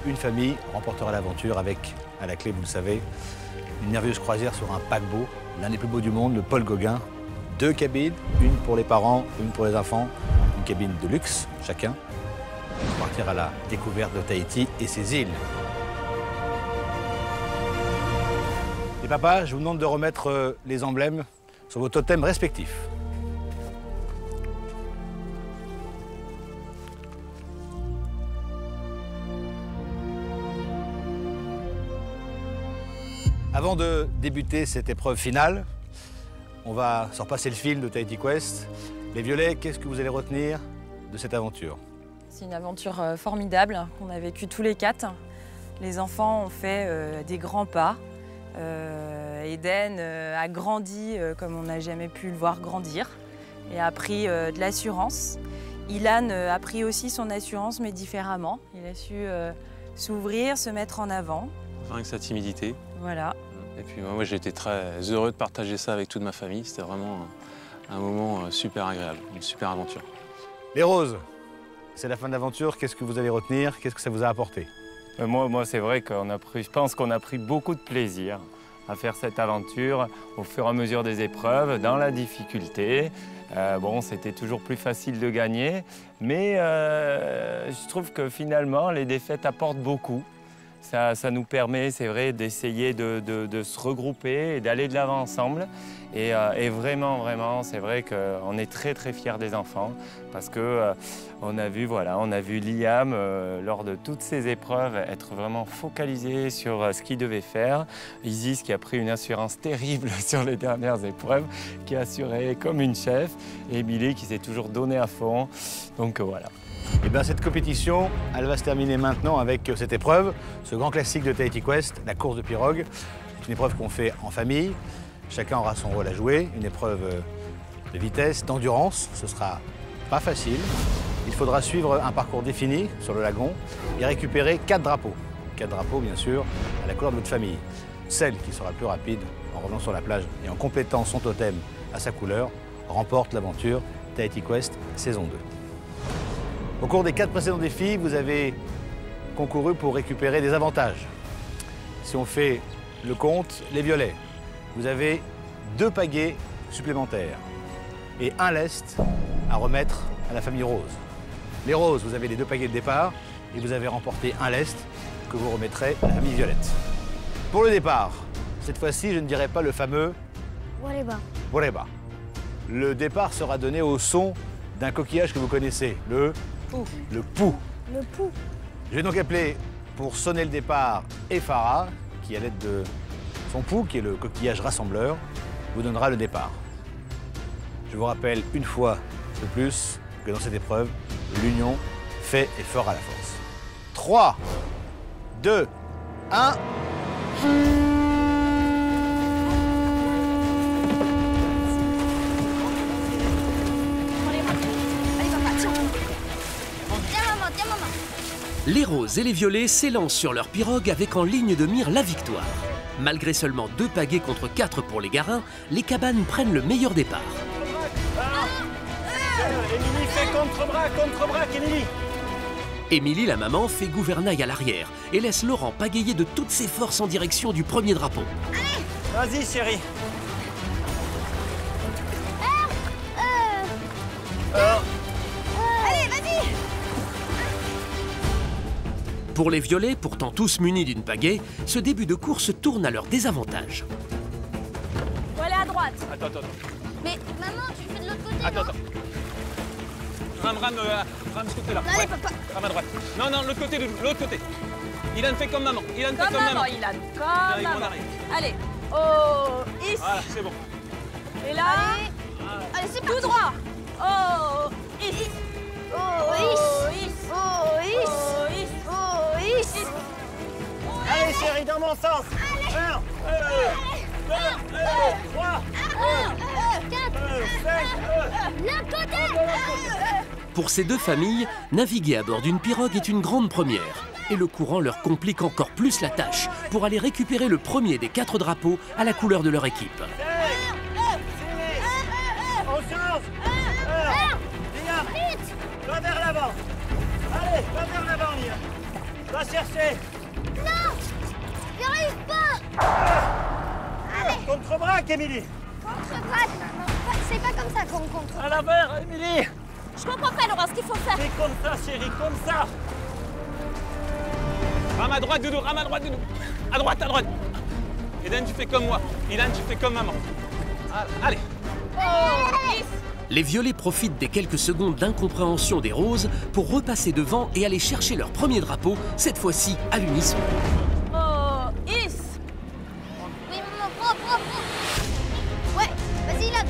une famille remportera l'aventure avec, à la clé, vous le savez, une merveilleuse croisière sur un paquebot, l'un des plus beaux du monde, le Paul Gauguin. 2 cabines, une pour les parents, une pour les enfants, une cabine de luxe, chacun, pour partir à la découverte de Tahiti et ses îles. papa, je vous demande de remettre les emblèmes sur vos totems respectifs. Avant de débuter cette épreuve finale, on va se repasser le film de Tahiti Quest. Les violets, qu'est-ce que vous allez retenir de cette aventure? C'est une aventure formidable qu'on a vécue tous les 4. Les enfants ont fait des grands pas. Eden a grandi comme on n'a jamais pu le voir grandir et a pris de l'assurance. Ilan a pris aussi son assurance mais différemment. Il a su s'ouvrir, se mettre en avant. Avec sa timidité. Voilà. Et puis moi j'ai été très heureux de partager ça avec toute ma famille. C'était vraiment un moment super agréable, une super aventure. Les roses, c'est la fin de l'aventure. Qu'est-ce que vous allez retenir? Qu'est-ce que ça vous a apporté? Moi c'est vrai je pense qu'on a pris beaucoup de plaisir à faire cette aventure au fur et à mesure des épreuves, dans la difficulté. Bon, c'était toujours plus facile de gagner, mais je trouve que finalement, les défaites apportent beaucoup. Ça nous permet, c'est vrai, d'essayer de se regrouper et d'aller de l'avant ensemble. Et vraiment, c'est vrai qu'on est très fiers des enfants parce que on a vu Liam, lors de toutes ces épreuves, être vraiment focalisé sur ce qu'il devait faire. Isis qui a pris une assurance terrible sur les dernières épreuves, qui a assuré comme une chef. Et Émilie qui s'est toujours donnée à fond. Donc voilà. Et bien cette compétition, elle va se terminer maintenant avec cette épreuve, ce grand classique de Tahiti Quest, la course de pirogue. C'est une épreuve qu'on fait en famille. Chacun aura son rôle à jouer, une épreuve de vitesse, d'endurance. Ce sera pas facile. Il faudra suivre un parcours défini sur le lagon et récupérer 4 drapeaux. 4 drapeaux, bien sûr, à la couleur de votre famille. Celle qui sera le plus rapide en revenant sur la plage et en complétant son totem à sa couleur remporte l'aventure Tahiti Quest saison 2. Au cours des 4 précédents défis, vous avez concouru pour récupérer des avantages. Si on fait le compte, les violets, vous avez 2 pagaies supplémentaires et 1 lest à remettre à la famille rose. Les roses, vous avez les 2 pagaies de départ et vous avez remporté 1 lest que vous remettrez à la famille violette. Pour le départ, cette fois-ci, je ne dirai pas le fameux Wareba. Wareba. Le départ sera donné au son d'un coquillage que vous connaissez, le pou. Le pou. Le pou. Je vais donc appeler pour sonner le départ Efara, qui à l'aide de son pou, qui est le coquillage rassembleur, vous donnera le départ. Je vous rappelle une fois de plus que dans cette épreuve, l'union fait et fera la force. 3, 2, 1. Les roses et les violets s'élancent sur leur pirogue avec en ligne de mire la victoire. Malgré seulement 2 pagaies contre 4 pour les garins, les cabanes prennent le meilleur départ. Émilie fait contre-bras, Émilie. Émilie, la maman, fait gouvernail à l'arrière et laisse Laurent pagayer de toutes ses forces en direction du premier drapeau. Vas-y, chérie. Allez, vas-y. Pour les violets, pourtant tous munis d'une pagaie, ce début de course tourne à leur désavantage. Faut aller à droite. Attends. Mais maman, tu fais de l'autre côté. Attends. Rame ce côté-là. Allez, papa. Rame à droite. Non, l'autre côté, l'autre côté. Ilan fait comme maman. Ilan fait Comme comme maman, maman. Ilan. Comme J'arrive, on maman. arrive. Allez. Oh, ici. Voilà, c'est bon. Et là. Allez, c'est tout droit. Oh, ici. Oh, is. Oh, is. Oh, is. Allez, chérie, dans mon sens. 1, 2, 3, 4, 5, l'autre côté. Pour ces 2 familles, naviguer à bord d'une pirogue est une grande première. Et le courant leur complique encore plus la tâche pour aller récupérer le premier des 4 drapeaux à la couleur de leur équipe. on change. Liam, va vers l'avant. Allez, va vers l'avant, Liam. Va chercher. Non, j'y arrive pas. Contre-bras, Émilie. Contre-bras. C'est pas comme ça qu'on contre. À l'envers, Émilie. Je comprends pas, Laurent, ce qu'il faut faire. C'est comme ça, chérie, comme ça. Rame à droite, Doudou. À droite. Eden, tu fais comme moi. Ilan, tu fais comme maman. Allez. Les violets profitent des quelques secondes d'incompréhension des roses pour repasser devant et aller chercher leur premier drapeau, cette fois-ci à l'unisson. Oh, Is. Oui, maman, prends. Ouais, vas-y, Ilan.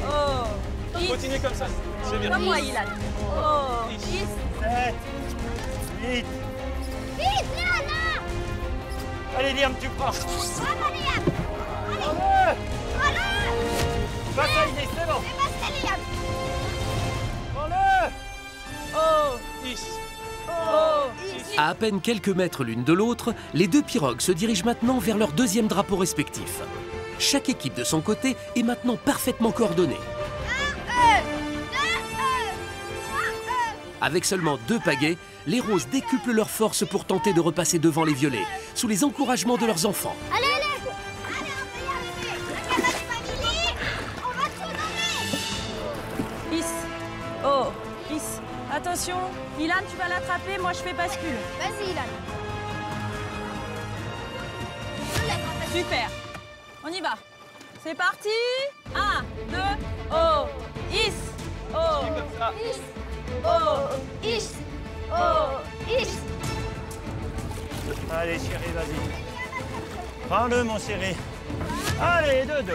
Oh, Is. Continue comme ça. C'est bien. Comme moi, Ilan. Oh, Is. 7, 8. Vite, Léana. Allez, Liam, tu prends. Bravo, Liam. Allez. Allez. Pas ça, il est, c'est bon. C'est Liam. Prends-le. Oh, Is. oh, Is. À peine quelques mètres l'une de l'autre, les deux pirogues se dirigent maintenant vers leur deuxième drapeau respectif. Chaque équipe de son côté est maintenant parfaitement coordonnée. Avec seulement 2 pagaies, les roses décuplent leurs forces pour tenter de repasser devant les violets, sous les encouragements de leurs enfants. Allez, allez. Allez, on va y arriver. Regarde la famille. On va tout donner. Is. Oh, Is. Attention, Ilan, tu vas l'attraper, moi je fais bascule. Vas-y, Ilan. Super. On y va. C'est parti. 1, 2, oh, Is. Oh, Is. Oh, Is. Oh, Is. Allez, chérie, vas-y. Prends-le, mon chéri. Allez, 2, 2.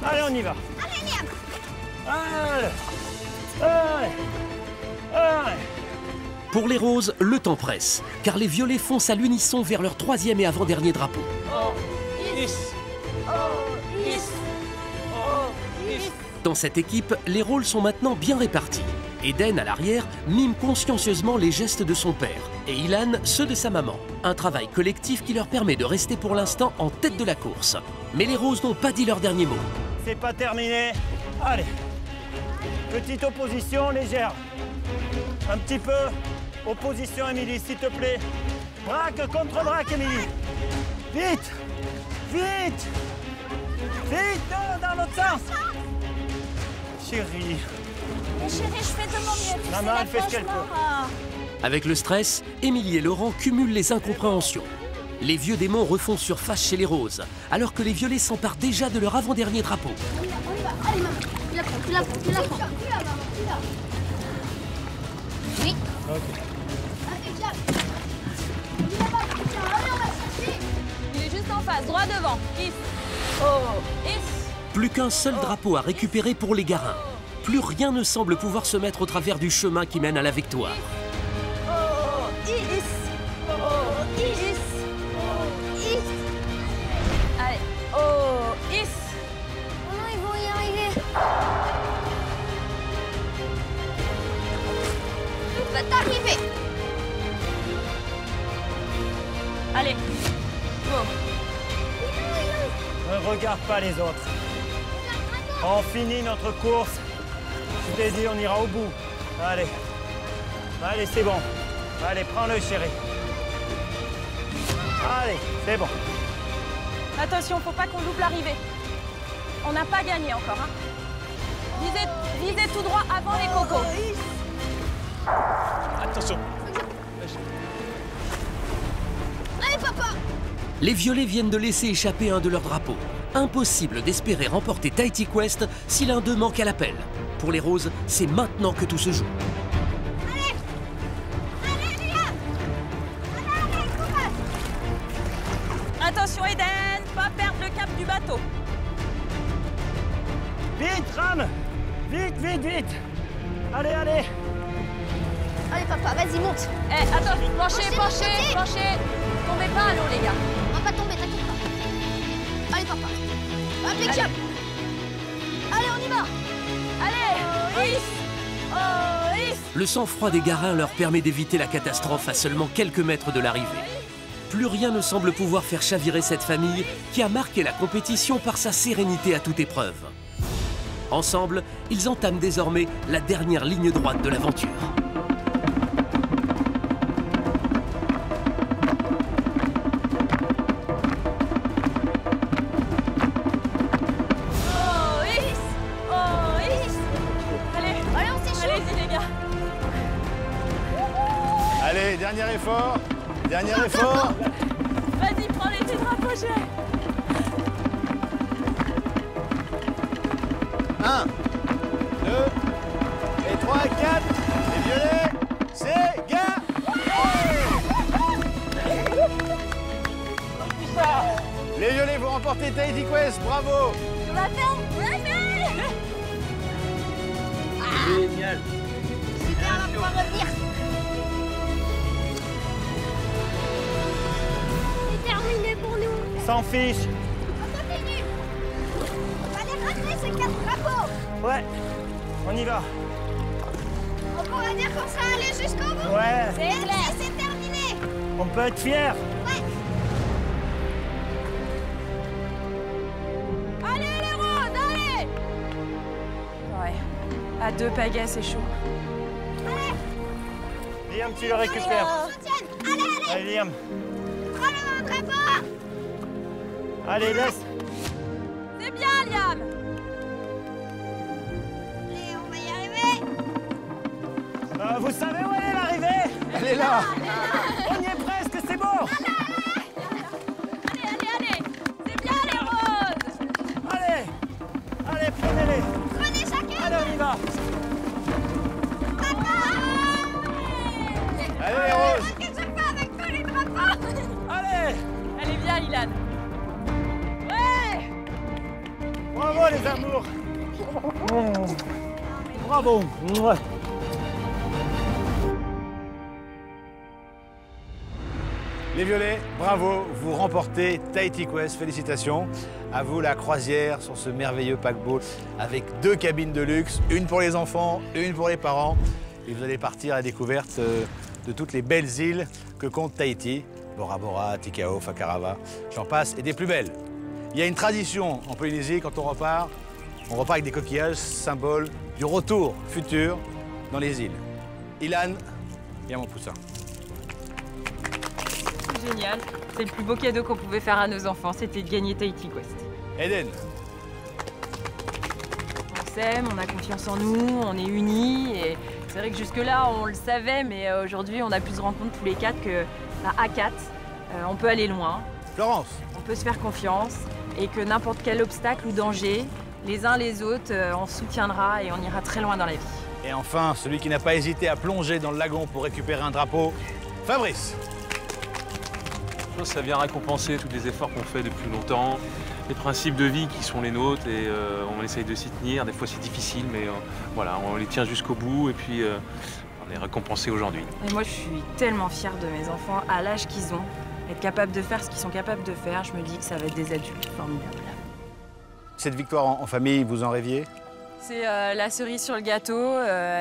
Allez, on y va. Allez, Liam. Allez. Allez. Allez. Pour les roses, le temps presse, car les violets foncent à l'unisson vers leur troisième et avant-dernier drapeau. Oh, Is. oh, Is. Oh, Is. Dans cette équipe, les rôles sont maintenant bien répartis. Eden, à l'arrière, mime consciencieusement les gestes de son père et Ilan ceux de sa maman. Un travail collectif qui leur permet de rester pour l'instant en tête de la course. Mais les roses n'ont pas dit leur dernier mot. C'est pas terminé. Allez. Petite opposition légère. Un petit peu. Opposition, Émilie, s'il te plaît. Braque contre braque, Émilie. Vite. Vite. Vite, dans l'autre sens. Chérie. Mais chérie, je fais de mon mieux. tu Maman, sais, elle fait ce qu'elle franchement, peut. Avec le stress, Émilie et Laurent cumulent les incompréhensions. Les vieux démons refont surface chez les roses, alors que les violets s'emparent déjà de leur avant-dernier drapeau. On y va. Allez, maman. Tu la prends. Oui. Ok. Allez, Jam. Il est là-bas. Allez, on va chercher. Il est juste en face, droit devant. Is. Oh, Is. Plus qu'un seul drapeau à récupérer pour les garins. Plus rien ne semble pouvoir se mettre au travers du chemin qui mène à la victoire. Oh, Is. Oh, Is. Oh, Is. Allez. Oh, Is. Oh non, ils vont y arriver. Tu vas t'arriver. Allez. Go. Ne regarde pas les autres. On finit notre course. Je t'ai dit, on ira au bout. Allez. Allez, c'est bon. Allez, prends-le, chérie. Allez, c'est bon. Attention, faut pas qu'on loupe l'arrivée. On n'a pas gagné encore. Hein. Visez tout droit avant les cocos. Attention. Allez, papa. Les violets viennent de laisser échapper un de leurs drapeaux. Impossible d'espérer remporter Tahiti Quest si l'un d'eux manque à l'appel. Pour les roses, c'est maintenant que tout se joue. Allez. Allez, Liam. Allez, courage. Attention Eden, pas perdre le cap du bateau. Vite, rame. Vite, vite, vite. Allez, allez. Allez, papa, vas-y, monte. Eh, attends, penchez. Tombez pas à l'eau, les gars. On va pas tomber, t'inquiète pas. Allez, papa. Impeccable. Allez, on y va. Allez, Is. Oh, Is. Le sang-froid des garins leur permet d'éviter la catastrophe à seulement quelques mètres de l'arrivée. Plus rien ne semble pouvoir faire chavirer cette famille qui a marqué la compétition par sa sérénité à toute épreuve. Ensemble, ils entament désormais la dernière ligne droite de l'aventure. Allez, dernier effort. Dernier effort. Vas-y, prends les deux drapeaux, chérie. 1, 2, et 3, et 4. Les violets, c'est gagné! Les violets, vous remportez Tahiti Quest, bravo! On l'a fait, on l'a fait! Génial! Super, on va pouvoir revenir! C'est terminé pour nous! S'en fiche! On continue! On va les ramener ces 4 drapeaux! Ouais, on y va! On pourrait dire qu'on sera allé jusqu'au bout! Ouais! C'est clair! C'est terminé! On peut être fiers! Ouais! Allez les roses, allez! Ouais. À 2 pagaies, c'est chaud. Liam, tu le récupères. Allez, Allez, Liam. prends le drapeau! Allez, laisse. C'est bien, Liam! Allez, on va y arriver! Vous savez où elle est l'arrivée? Elle est là! On y est presque, c'est bon! Allez, allez, allez! C'est bien, les roses! Allez! Allez, prenez-les! Prenez chacun! Allez, on y va! Allez les roses! Qu'est-ce que je fais avec tous les drapeaux? Allez! Allez, viens, Ilan. Ouais! Bravo, les amours! Bravo! Ouais. Les violets, bravo, vous remportez Tahiti Quest, félicitations. À vous la croisière sur ce merveilleux paquebot avec 2 cabines de luxe, une pour les enfants, une pour les parents. Et vous allez partir à la découverte de toutes les belles îles que compte Tahiti. Bora Bora, Tikao, Fakarava, j'en passe, et des plus belles. Il y a une tradition en Polynésie, quand on repart avec des coquillages, symbole du retour futur dans les îles. Ilan, viens mon poussin. Génial. C'est le plus beau cadeau qu'on pouvait faire à nos enfants, c'était de gagner Tahiti Quest. Eden. On s'aime, on a confiance en nous, on est unis. Et c'est vrai que jusque-là, on le savait, mais aujourd'hui, on a pu se rendre compte tous les 4 que à 4, on peut aller loin. Florence. On peut se faire confiance et que n'importe quel obstacle ou danger, les uns les autres, on se soutiendra et on ira très loin dans la vie. Et enfin, celui qui n'a pas hésité à plonger dans le lagon pour récupérer un drapeau, Fabrice. Je pense que ça vient récompenser tous les efforts qu'on fait depuis longtemps, les principes de vie qui sont les nôtres et on essaye de s'y tenir. Des fois c'est difficile, mais voilà, on les tient jusqu'au bout et puis on est récompensé aujourd'hui. Et moi je suis tellement fière de mes enfants à l'âge qu'ils ont, être capables de faire ce qu'ils sont capables de faire, je me dis que ça va être des adultes formidables. Cette victoire en famille, vous en rêviez? C'est la cerise sur le gâteau.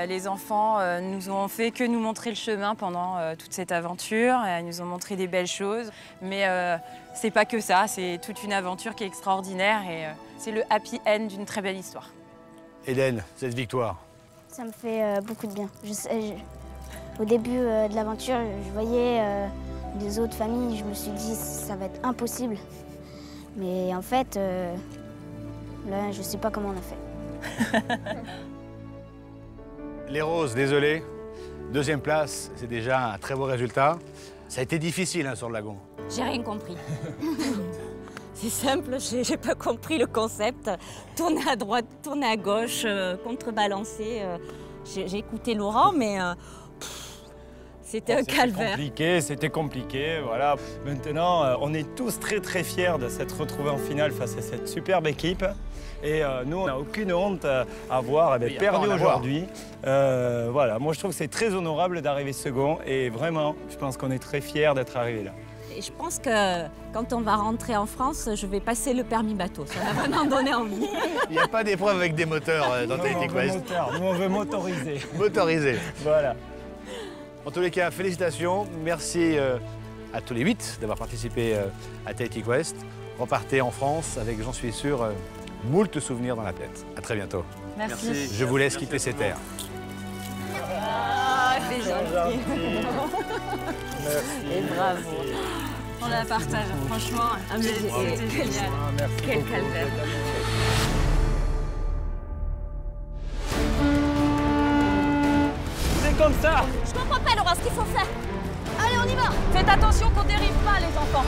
Les enfants nous ont fait que nous montrer le chemin pendant toute cette aventure. Ils nous ont montré des belles choses. Mais c'est pas que ça, c'est toute une aventure qui est extraordinaire et c'est le happy end d'une très belle histoire. Eden, cette victoire? Ça me fait beaucoup de bien. Au début de l'aventure, je voyais des autres familles, je me suis dit ça va être impossible. Mais en fait, là, je sais pas comment on a fait. Les roses, désolé. 2e place, c'est déjà un très beau résultat. Ça a été difficile sur le lagon. J'ai rien compris. C'est simple, j'ai pas compris le concept. Tourner à droite, tourner à gauche, contrebalancer. J'ai écouté Laurent, mais c'était un calvaire. C'était compliqué, voilà. Maintenant, on est tous très fiers de s'être retrouvés en finale face à cette superbe équipe. Et nous, on n'a aucune honte à avoir perdu aujourd'hui. Voilà, moi je trouve que c'est très honorable d'arriver second et vraiment, je pense qu'on est très fiers d'être arrivés là. Et je pense que quand on va rentrer en France, je vais passer le permis bateau. Ça m'a vraiment donné envie. Il n'y a pas d'épreuve avec des moteurs dans Tahiti Quest. Nous, on veut motoriser. Motoriser. Voilà. En tous les cas, félicitations. Merci à tous les 8 d'avoir participé à Tahiti Quest. Repartez en France avec, j'en suis sûr, moult souvenirs dans la tête. À très bientôt. Merci. Je vous laisse quitter ces terres. Ah, c'est gentil. Merci. Et bravo. On la partage, franchement. C'était génial. Quel calvaire. C'est comme ça. Je comprends pas, Laurent, ce qu'il faut faire. Allez, Allez, on y va! Faites attention qu'on dérive pas, les enfants.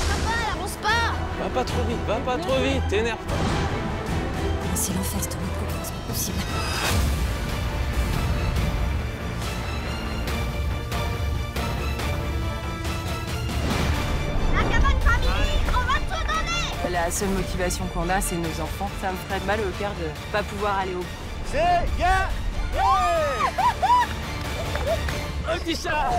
Papa, avance pas! Va pas trop vite, t'énerve pas. C'est l'enfer, cette micro, c'est pas possible. La cabane famille, on va tout donner! La seule motivation qu'on a, c'est nos enfants. Ça me ferait mal au cœur de pas pouvoir aller au bout. C'est gagné! Un petit chat!